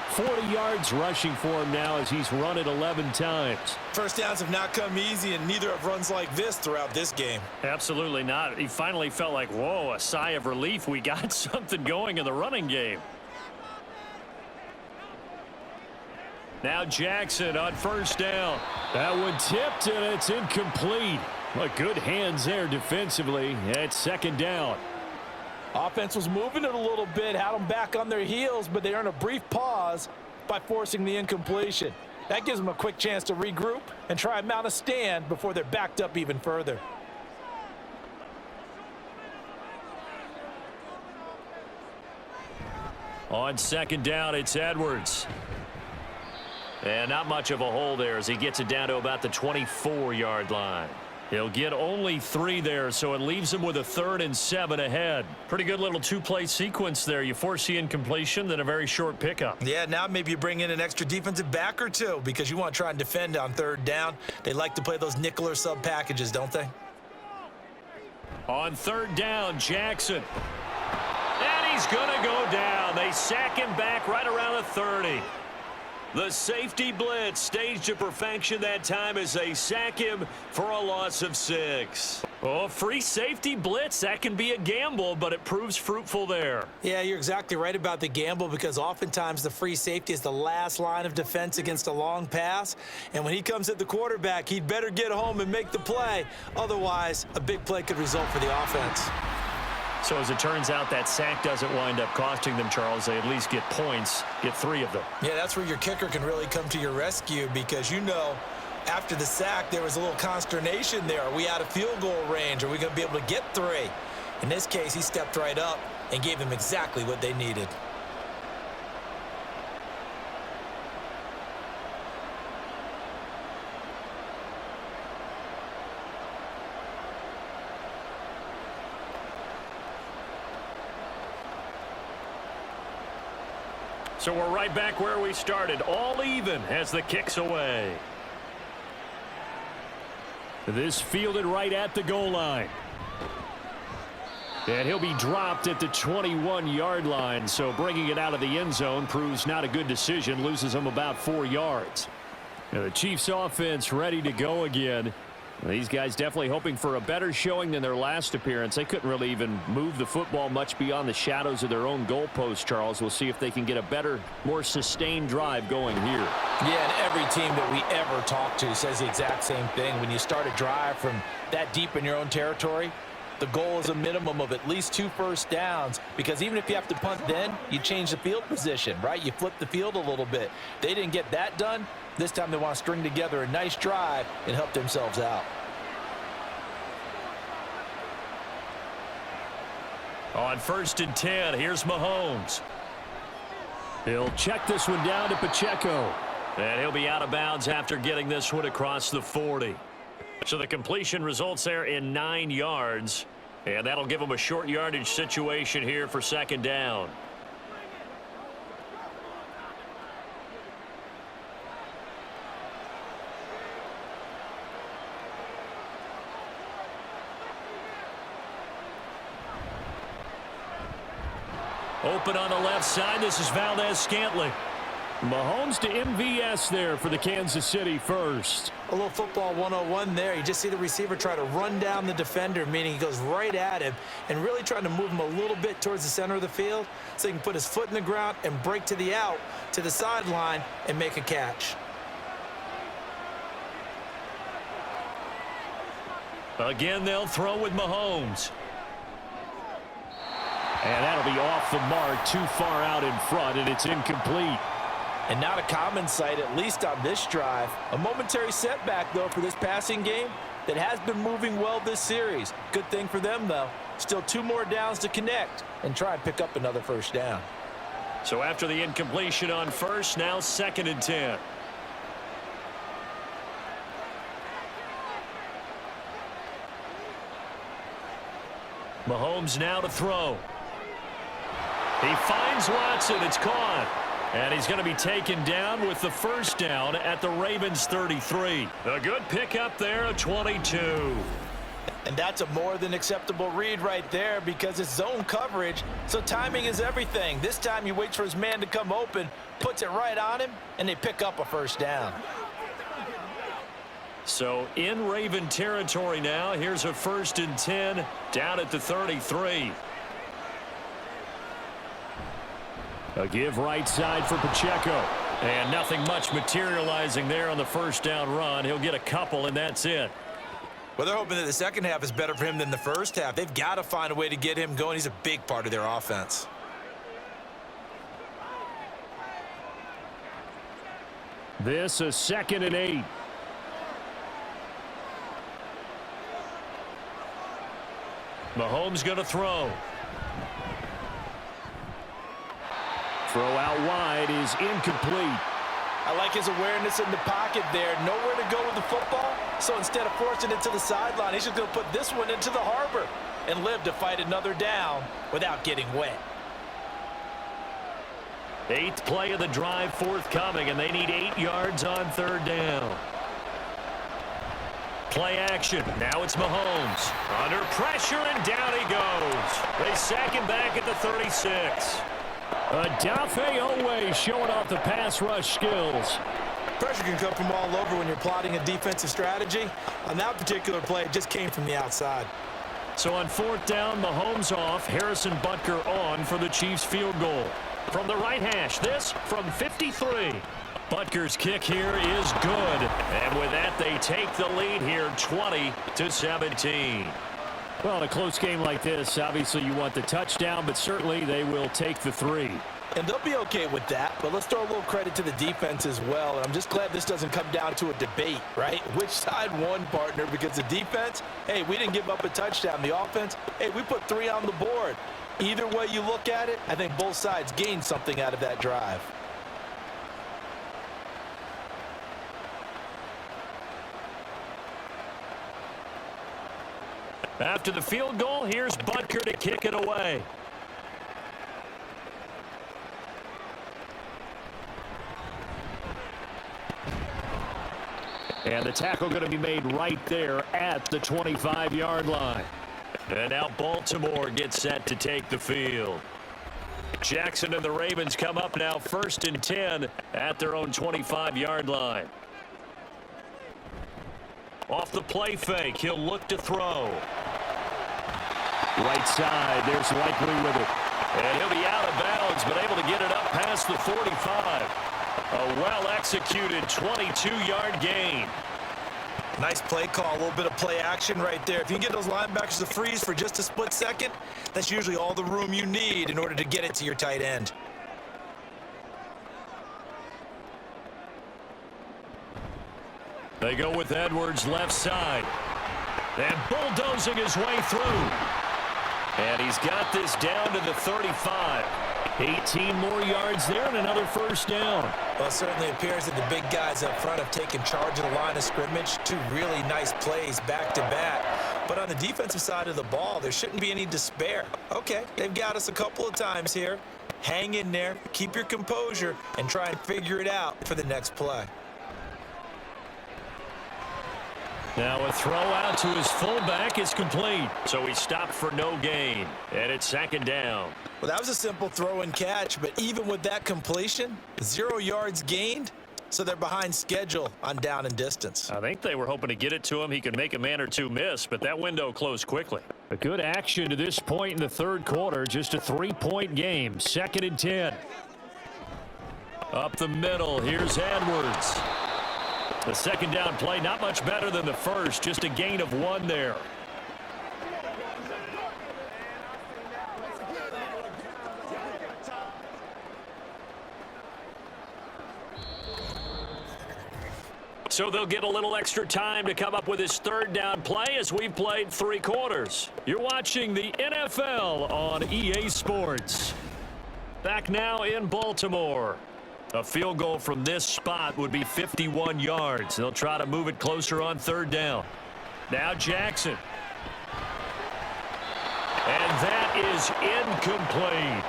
40 yards rushing for him now as he's run it 11 times. 1st downs have not come easy, and neither have runs like this throughout this game. Absolutely not. He finally felt like, whoa, a sigh of relief. We got something going in the running game. Now Jackson on 1st down. That one tipped, and it's incomplete. But good hands there defensively at 2nd down. Offense was moving it a little bit, had them back on their heels, but they earned a brief pause by forcing the incompletion. That gives them a quick chance to regroup and try and mount a stand before they're backed up even further. On 2nd down, it's Edwards. And not much of a hole there as he gets it down to about the 24-yard line. He'll get only 3 there, so it leaves him with a 3rd and 7 ahead. Pretty good little 2-play sequence there. You force the incompletion, then a very short pickup. Yeah, now maybe you bring in an extra defensive back or two because you want to try and defend on 3rd down. They like to play those nickel or sub packages, don't they? On 3rd down, Jackson. And he's going to go down. They sack him back right around the 30. The safety blitz staged to perfection that time as they sack him for a loss of 6. Oh, free safety blitz, that can be a gamble, but it proves fruitful there. Yeah, you're exactly right about the gamble because oftentimes the free safety is the last line of defense against a long pass. And when he comes at the quarterback, he'd better get home and make the play. Otherwise, a big play could result for the offense. So as it turns out, that sack doesn't wind up costing them, Charles. They at least get points, get 3 of them. Yeah, that's where your kicker can really come to your rescue because, after the sack, there was a little consternation there. Are we out of field goal range? Are we going to be able to get 3? In this case, he stepped right up and gave them exactly what they needed. So we're right back where we started, all even as the kick's away. This fielded right at the goal line. And he'll be dropped at the 21-yard line, so bringing it out of the end zone proves not a good decision, loses him about 4 yards. Now the Chiefs offense ready to go again. These guys definitely hoping for a better showing than their last appearance. They couldn't really even move the football much beyond the shadows of their own goalpost, Charles. We'll see if they can get a better, more sustained drive going here. Yeah, and every team that we ever talk to says the exact same thing. When you start a drive from that deep in your own territory, the goal is a minimum of at least 2 first downs, because even if you have to punt then, you change the field position, right? You flip the field a little bit. They didn't get that done. This time they want to string together a nice drive and help themselves out. On 1st and 10, here's Mahomes. He'll check this one down to Pacheco. And he'll be out of bounds after getting this one across the 40. So the completion results there in 9 yards. And that'll give him a short yardage situation here for 2nd down. Open on the left side. This is Valdez-Scantling. Mahomes to MVS there for the Kansas City first. A little football 101 there. You just see the receiver try to run down the defender, meaning he goes right at him and really trying to move him a little bit towards the center of the field so he can put his foot in the ground and break to the out, to the sideline, and make a catch. Again, they'll throw with Mahomes. And that'll be off the mark, too far out in front, and it's incomplete. And not a common sight, at least on this drive. A momentary setback, though, for this passing game that has been moving well this series. Good thing for them, though. Still 2 more downs to connect and try and pick up another first down. So after the incompletion on first, now 2nd and 10. Mahomes now to throw. He finds Watson. It's caught. And he's going to be taken down with the first down at the Ravens 33. A good pickup there, a 22. And that's a more than acceptable read right there because it's zone coverage, so timing is everything. This time he waits for his man to come open, puts it right on him, and they pick up a first down. So in Raven territory now, here's a 1st and 10 down at the 33. A give right side for Pacheco. And nothing much materializing there on the first down run. He'll get a couple, and that's it. Well, they're hoping that the second half is better for him than the first half. They've got to find a way to get him going. He's a big part of their offense. This is 2nd and 8. Mahomes going to throw. Throw out wide is incomplete. I like his awareness in the pocket there. Nowhere to go with the football. So instead of forcing it to the sideline, he's just going to put this one into the harbor and live to fight another down without getting wet. 8th play of the drive forthcoming, and they need 8 yards on 3rd down. Play action. Now it's Mahomes. Under pressure, and down he goes. They sack him back at the 36. Adafe Owe showing off the pass rush skills. Pressure can come from all over when you're plotting a defensive strategy. On that particular play, it just came from the outside. So on 4th down, Mahomes off, Harrison Butker on for the Chiefs field goal. From the right hash, this from 53. Butker's kick here is good. And with that, they take the lead here 20-17. Well, in a close game like this, obviously you want the touchdown, but certainly they will take the 3. And they'll be okay with that, but let's throw a little credit to the defense as well. And I'm just glad this doesn't come down to a debate, right? Which side won, partner? Because the defense, hey, we didn't give up a touchdown. The offense, hey, we put 3 on the board. Either way you look at it, I think both sides gained something out of that drive. After the field goal, here's Butker to kick it away. And the tackle going to be made right there at the 25-yard line. And now Baltimore gets set to take the field. Jackson and the Ravens come up now 1st and 10 at their own 25-yard line. Off the play fake, he'll look to throw. Right side, there's Likely with it. And he'll be out of bounds, but able to get it up past the 45. A well-executed 22-yard gain. Nice play call, a little bit of play action right there. If you can get those linebackers to freeze for just a split second, that's usually all the room you need in order to get it to your tight end. They go with Edwards left side. And bulldozing his way through. And he's got this down to the 35. 18 more yards there and another 1st down. Well, it certainly appears that the big guys up front have taken charge of the line of scrimmage. 2 really nice plays back-to-back. But on the defensive side of the ball, there shouldn't be any despair. Okay, they've got us a couple of times here. Hang in there, keep your composure, and try and figure it out for the next play. Now a throw out to his fullback is complete. So he stopped for no gain. And it's 2nd down. Well, that was a simple throw and catch, but even with that completion, 0 yards gained, so they're behind schedule on down and distance. I think they were hoping to get it to him. He could make a man or 2 miss, but that window closed quickly. A good action to this point in the 3rd quarter. Just a 3-point game. 2nd and 10. Up the middle. Here's Edwards. The 2nd down play, not much better than the first. Just a gain of 1 there. So they'll get a little extra time to come up with his 3rd down play as we've played 3 quarters. You're watching the NFL on EA Sports. Back now in Baltimore. A field goal from this spot would be 51 yards. They'll try to move it closer on 3rd down. Now Jackson. And that is incomplete.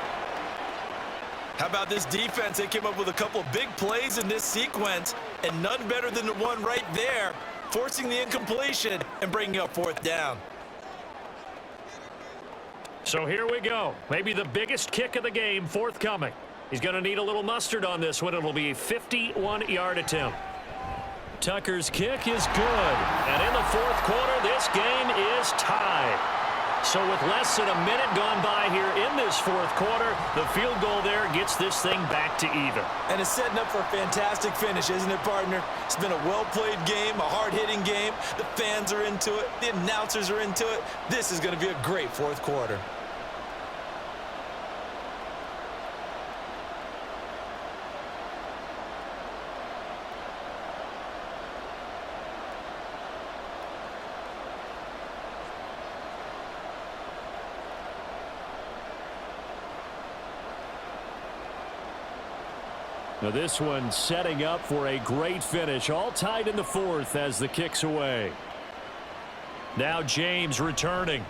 How about this defense? They came up with a couple big plays in this sequence, and none better than the one right there, forcing the incompletion and bringing up 4th down. So here we go. Maybe the biggest kick of the game forthcoming. He's going to need a little mustard on this one. It'll be a 51-yard attempt. Tucker's kick is good. And in the 4th quarter, this game is tied. So with less than a minute gone by here in this 4th quarter, the field goal there gets this thing back to even. And it's setting up for a fantastic finish, isn't it, partner? It's been a well-played game, a hard-hitting game. The fans are into it. The announcers are into it. This is going to be a great 4th quarter. Now this one setting up for a great finish. All tied in the 4th as the kick's away. Now James returning.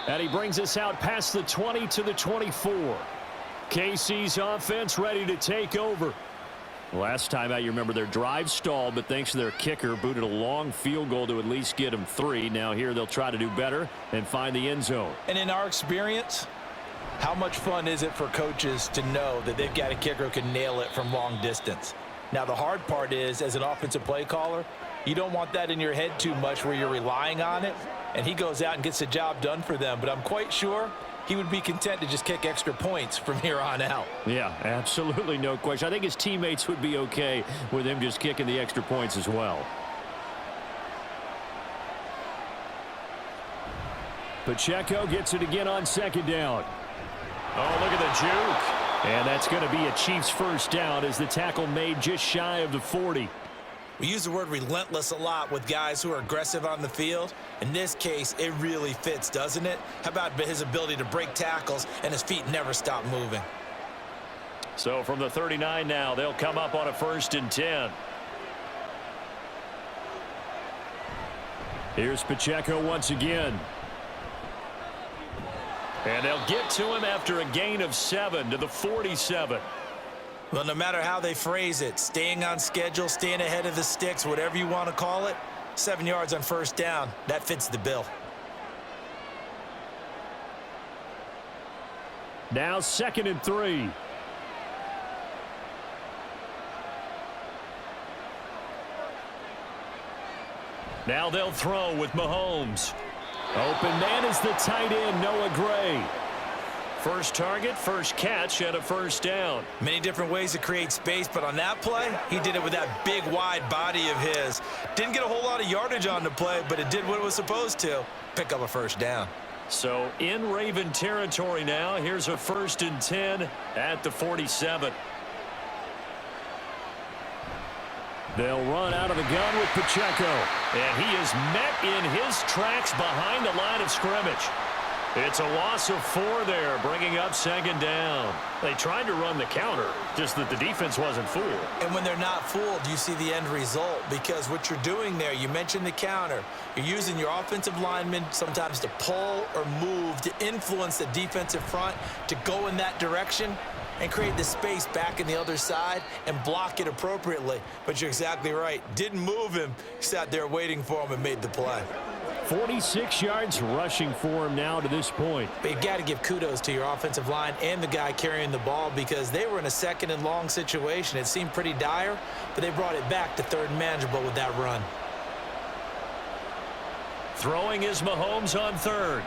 And he brings us out past the 20 to the 24. KC's offense ready to take over. Last time out, you remember their drive stalled, but thanks to their kicker, booted a long field goal to at least get them 3. Now here they'll try to do better and find the end zone. And in our experience, how much fun is it for coaches to know that they've got a kicker who can nail it from long distance? Now, the hard part is, as an offensive play caller, you don't want that in your head too much where you're relying on it, and he goes out and gets the job done for them. But I'm quite sure he would be content to just kick extra points from here on out. Yeah, absolutely no question. I think his teammates would be okay with him just kicking the extra points as well. Pacheco gets it again on second down. Oh, look at the juke. And that's going to be a Chiefs first down as the tackle made just shy of the 40. We use the word relentless a lot with guys who are aggressive on the field. In this case, it really fits, doesn't it? How about his ability to break tackles and his feet never stop moving? So from the 39 now, they'll come up on a 1st and 10. Here's Pacheco once again. And they'll get to him after a gain of 7 to the 47. Well, no matter how they phrase it, staying on schedule, staying ahead of the sticks, whatever you want to call it, 7 yards on first down, that fits the bill. Now 2nd and 3. Now they'll throw with Mahomes. Open man is the tight end, Noah Gray. First target, first catch, and a first down. Many different ways to create space, but on that play, he did it with that big, wide body of his. Didn't get a whole lot of yardage on the play, but it did what it was supposed to, pick up a first down. So in Raven territory now, here's a 1st and 10 at the 47. They'll run out of the gun with Pacheco. And he is met in his tracks behind the line of scrimmage. It's a loss of 4 there, bringing up 2nd down. They tried to run the counter, just that the defense wasn't fooled. And when they're not fooled, you see the end result, because what you're doing there, you mentioned the counter. You're using your offensive linemen sometimes to pull or move, to influence the defensive front, to go in that direction and create the space back in the other side and block it appropriately. But you're exactly right. Didn't move him. Sat there waiting for him and made the play. 46 yards rushing for him now to this point. But you've got to give kudos to your offensive line and the guy carrying the ball, because they were in a 2nd and long situation. It seemed pretty dire, but they brought it back to 3rd and manageable with that run. Throwing is Mahomes on 3rd.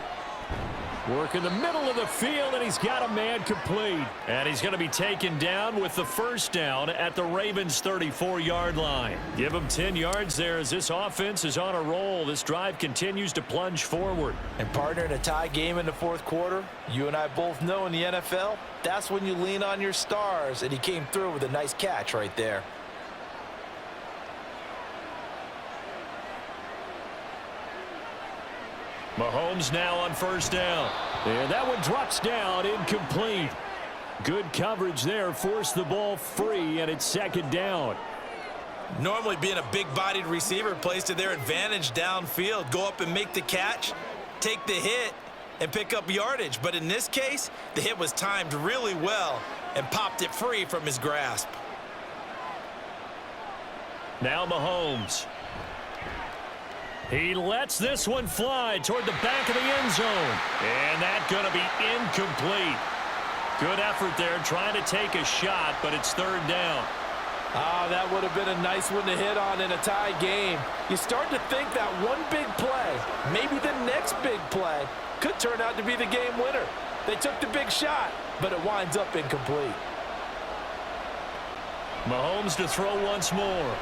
Work in the middle of the field, and he's got a man complete. And he's going to be taken down with the first down at the Ravens' 34-yard line. Give him 10 yards there as this offense is on a roll. This drive continues to plunge forward. And partner, in a tie game in the 4th quarter, you and I both know in the NFL, that's when you lean on your stars, and he came through with a nice catch right there. Mahomes now on first down. And that one drops down, incomplete. Good coverage there, forced the ball free, and it's 2nd down. Normally, being a big-bodied receiver plays to their advantage downfield. Go up and make the catch, take the hit, and pick up yardage. But in this case, the hit was timed really well and popped it free from his grasp. Now Mahomes. He lets this one fly toward the back of the end zone. And that's going to be incomplete. Good effort there trying to take a shot, but it's 3rd down. That would have been a nice one to hit on in a tie game. You start to think that one big play, maybe the next big play, could turn out to be the game winner. They took the big shot, but it winds up incomplete. Mahomes to throw once more.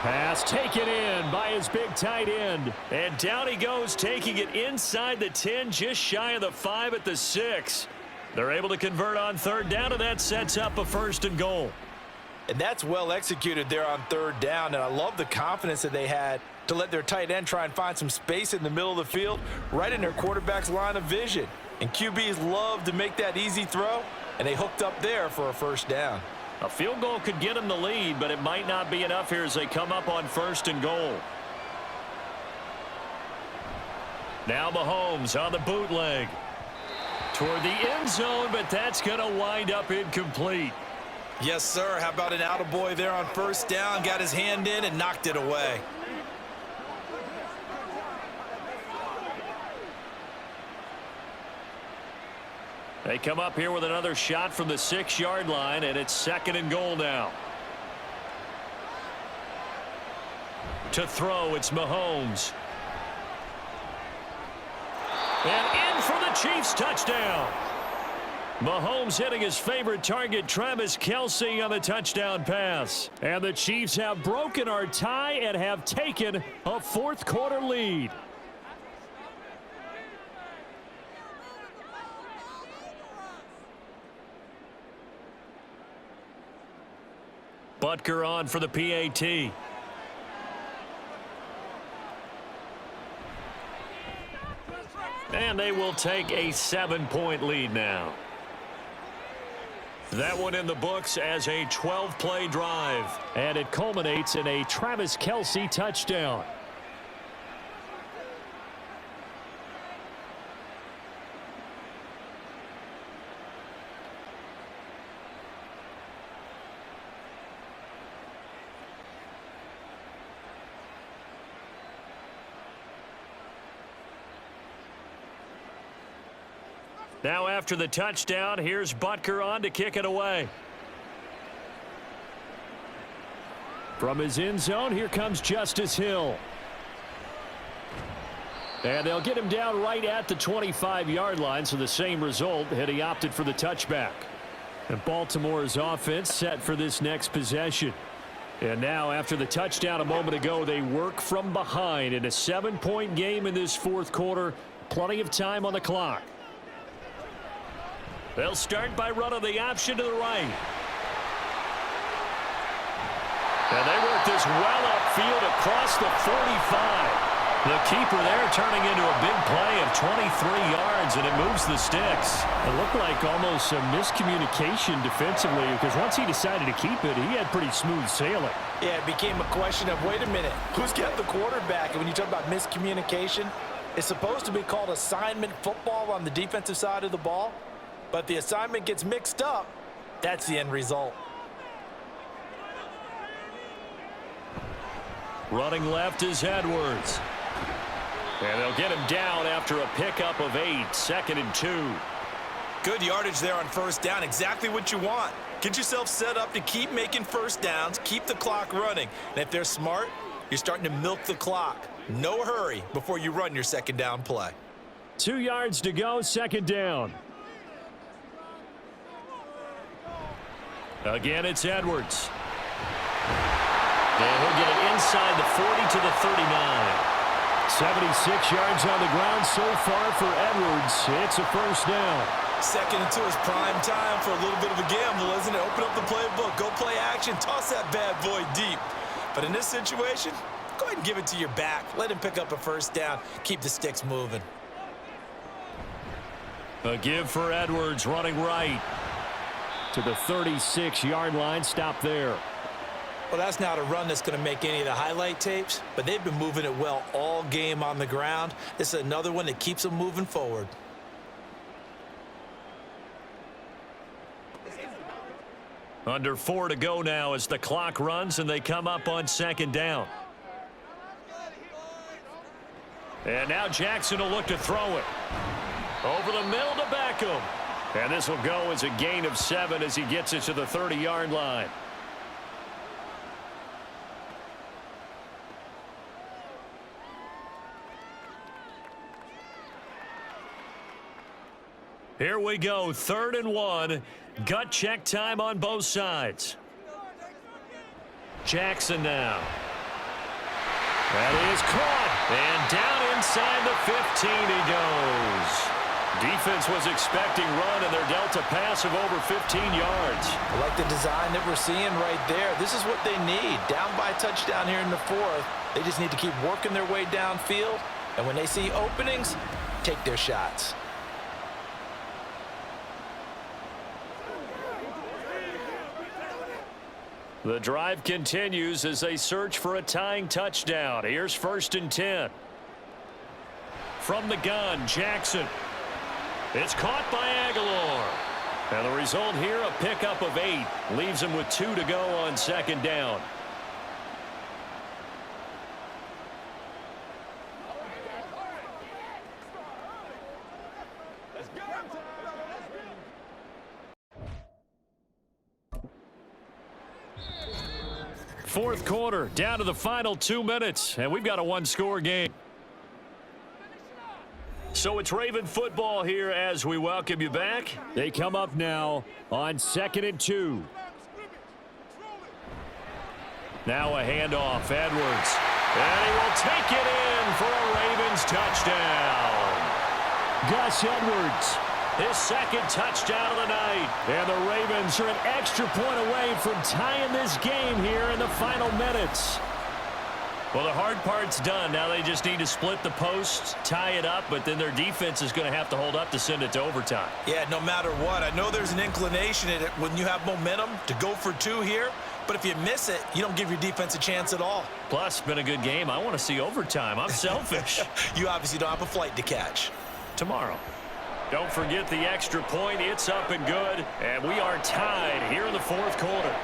Pass taken in by his big tight end. And down he goes, taking it inside the 10, just shy of the 5 at the 6. They're able to convert on 3rd down, and that sets up a 1st and goal. And that's well executed there on 3rd down, and I love the confidence that they had to let their tight end try and find some space in the middle of the field, right in their quarterback's line of vision. And QBs love to make that easy throw, and they hooked up there for a 1st down. A field goal could get them the lead, but it might not be enough here as they come up on 1st and goal. Now Mahomes on the bootleg. Toward the end zone, but that's going to wind up incomplete. Yes, sir. How about an attaboy there on 1st down? Got his hand in and knocked it away. They come up here with another shot from the 6-yard line, and it's 2nd and goal now. To throw, it's Mahomes. And in for the Chiefs touchdown. Mahomes hitting his favorite target, Travis Kelce, on the touchdown pass. And the Chiefs have broken our tie and have taken a 4th quarter lead. Butker on for the PAT. And they will take a 7-point lead now. That one in the books as a 12-play drive. And it culminates in a Travis Kelce touchdown. Now after the touchdown, here's Butker on to kick it away. From his end zone, here comes Justice Hill. And they'll get him down right at the 25-yard line, so the same result had he opted for the touchback. And Baltimore's offense set for this next possession. And now after the touchdown a moment ago, they work from behind in a 7-point game in this fourth quarter. Plenty of time on the clock. They'll start by running the option to the right. And they work this well upfield across the 45. The keeper there turning into a big play of 23 yards, and it moves the sticks. It looked like almost a miscommunication defensively, because once he decided to keep it, he had pretty smooth sailing. Yeah, it became a question of, wait a minute, who's got the quarterback? And when you talk about miscommunication, it's supposed to be called assignment football on the defensive side of the ball. But the assignment gets mixed up. That's the end result. Running left is Edwards. And they'll get him down after a pickup of 8, 2nd and 2. Good yardage there on first down. Exactly what you want. Get yourself set up to keep making first downs, keep the clock running. And if they're smart, you're starting to milk the clock. No hurry before you run your second down play. 2 yards to go, 2nd down. Again, it's Edwards. And he'll get it inside the 40 to the 39. 76 yards on the ground so far for Edwards. It's a first down. Second and 2 is prime time for a little bit of a gamble, isn't it? Open up the playbook, go play action, toss that bad boy deep. But in this situation, go ahead and give it to your back. Let him pick up a first down. Keep the sticks moving. A give for Edwards running right. To the 36-yard line, stop there. Well, that's not a run that's going to make any of the highlight tapes, but they've been moving it well all game on the ground. This is another one that keeps them moving forward. Under 4 to go now as the clock runs and they come up on 2nd down. And now Jackson will look to throw it. Over the middle to Beckham. And this will go as a gain of 7 as he gets it to the 30-yard line. Here we go, 3rd and 1. Gut check time on both sides. Jackson now. That is caught. And down inside the 15 he goes. Defense was expecting run, and they're dealt a pass of over 15 yards. I like the design that we're seeing right there. This is what they need. Down by a touchdown here in the 4th. They just need to keep working their way downfield. And when they see openings, take their shots. The drive continues as they search for a tying touchdown. Here's 1st and 10. From the gun, Jackson. It's caught by Aguilar. And the result here, a pickup of 8. Leaves him with 2 to go on 2nd down. Fourth quarter, down to the final 2 minutes, and we've got a one-score game. So it's Raven football here as we welcome you back. They come up now on 2nd and 2. Now a handoff, Edwards. And he will take it in for a Ravens touchdown. Gus Edwards. his second touchdown of the night. And the Ravens are an extra point away from tying this game here in the final minutes. Well, the hard part's done. Now they just need to split the posts, tie it up, but then their defense is going to have to hold up to send it to overtime. Yeah, no matter what. I know there's an inclination in it when you have momentum to go for two here, but if you miss it, you don't give your defense a chance at all. Plus, it's been a good game. I want to see overtime. I'm selfish. You obviously don't have a flight to catch. Tomorrow. Don't forget the extra point. It's up and good, and we are tied here in the fourth quarter.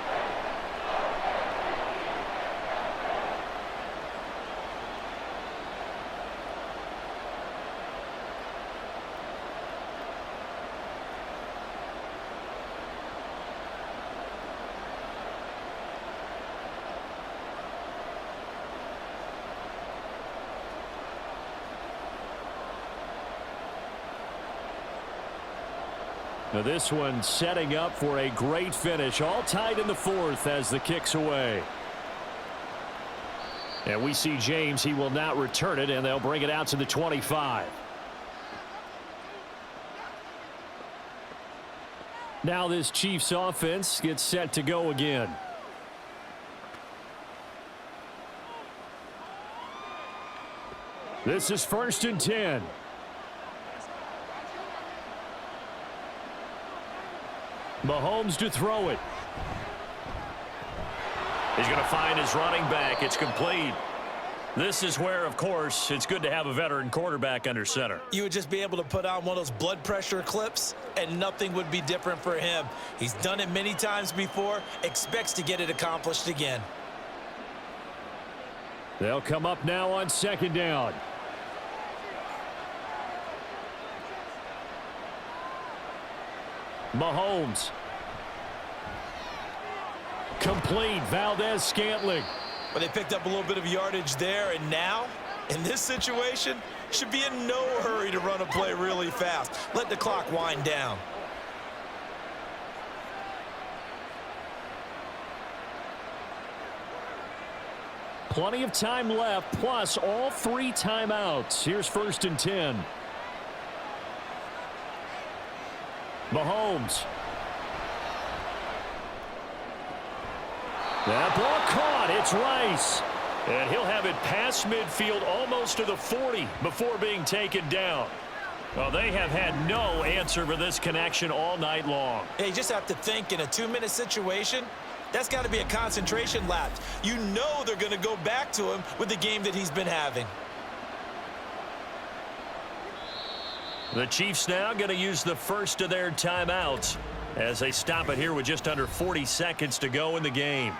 Now this one setting up for a great finish. All tied in the fourth as the kick's away. And we see James. He will not return it, and they'll bring it out to the 25. Now this Chiefs offense gets set to go again. This is 1st and 10. Mahomes to throw it. He's going to find his running back. It's complete. This is where, of course, it's good to have a veteran quarterback under center. You would just be able to put on one of those blood pressure clips, and nothing would be different for him. He's done it many times before, expects to get it accomplished again. They'll come up now on 2nd down. Mahomes. Complete. Valdez-Scantling. But they picked up a little bit of yardage there, and now, in this situation, should be in no hurry to run a play really fast. Let the clock wind down. Plenty of time left, plus all 3 timeouts. Here's 1st and 10. Mahomes. That ball caught. It's Rice. And he'll have it past midfield almost to the 40 before being taken down. Well, they have had no answer for this connection all night long. Yeah, you just have to think in a 2-minute situation, that's got to be a concentration lapse. You know they're going to go back to him with the game that he's been having. The Chiefs now going to use the first of their timeouts as they stop it here with just under 40 seconds to go in the game.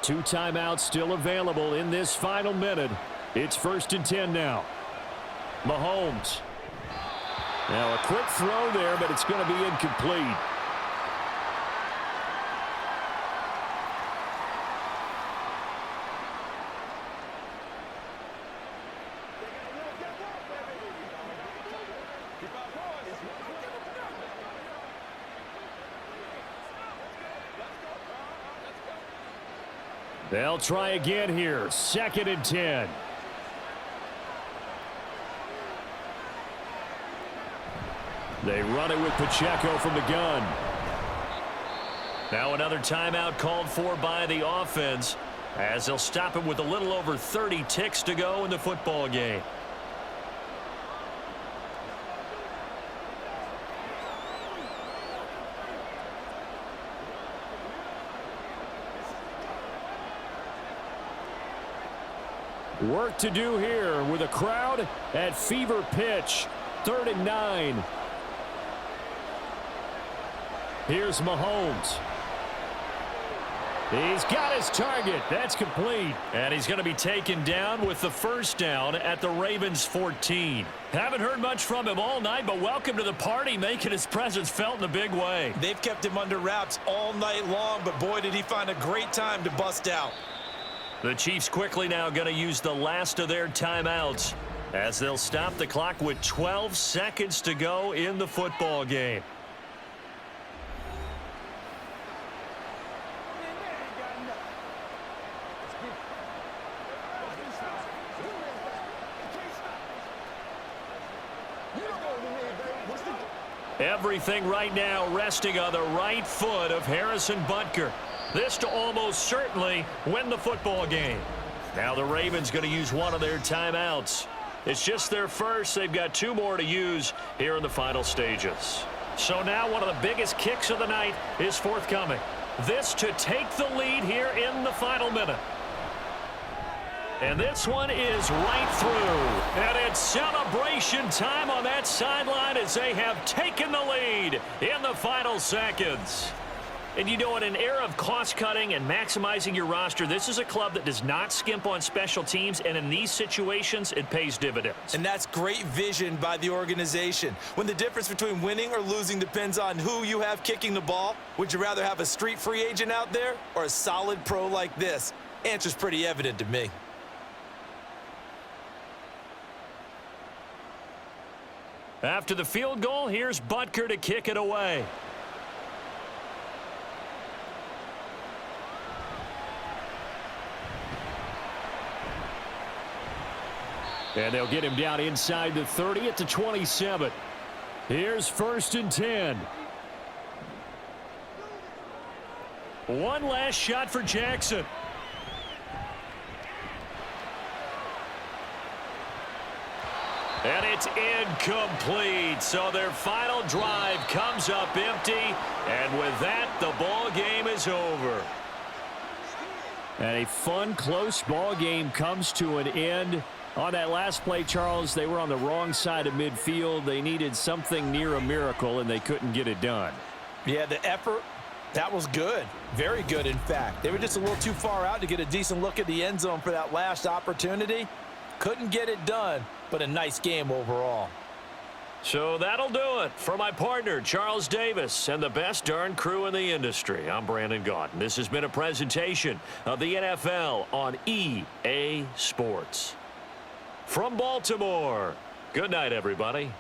Two timeouts still available in this final minute. It's 1st and 10 now. Mahomes. Now a quick throw there, but it's going to be incomplete. They'll try again here. 2nd and 10. They run it with Pacheco from the gun. Now another timeout called for by the offense as they'll stop it with a little over 30 ticks to go in the football game. Work to do here with a crowd at fever pitch. 3rd and 9. Here's Mahomes. He's got his target. That's complete. And he's going to be taken down with the first down at the Ravens 14. Haven't heard much from him all night, but welcome to the party, making his presence felt in a big way. They've kept him under wraps all night long, but boy, did he find a great time to bust out. The Chiefs quickly now going to use the last of their timeouts as they'll stop the clock with 12 seconds to go in the football game. Everything right now resting on the right foot of Harrison Butker. This to almost certainly win the football game. Now the Ravens going to use one of their timeouts. It's just their first. They've got 2 more to use here in the final stages. So now one of the biggest kicks of the night is forthcoming. This to take the lead here in the final minute. And this one is right through. And it's celebration time on that sideline as they have taken the lead in the final seconds. And you know, in an era of cost-cutting and maximizing your roster, this is a club that does not skimp on special teams, and in these situations, it pays dividends. And that's great vision by the organization. When the difference between winning or losing depends on who you have kicking the ball, would you rather have a street free agent out there or a solid pro like this? Answer's pretty evident to me. After the field goal, here's Butker to kick it away. And they'll get him down inside the 30 at the 27. Here's 1st and 10. One last shot for Jackson. And it's incomplete. So their final drive comes up empty. And with that, the ball game is over. And a fun, close ball game comes to an end. On that last play, Charles, they were on the wrong side of midfield. They needed something near a miracle, and they couldn't get it done. Yeah, the effort, that was good. Very good, in fact. They were just a little too far out to get a decent look at the end zone for that last opportunity. Couldn't get it done, but a nice game overall. So that'll do it for my partner, Charles Davis, and the best darn crew in the industry. I'm Brandon Gaudin. This has been a presentation of the NFL on EA Sports. From Baltimore, good night, everybody.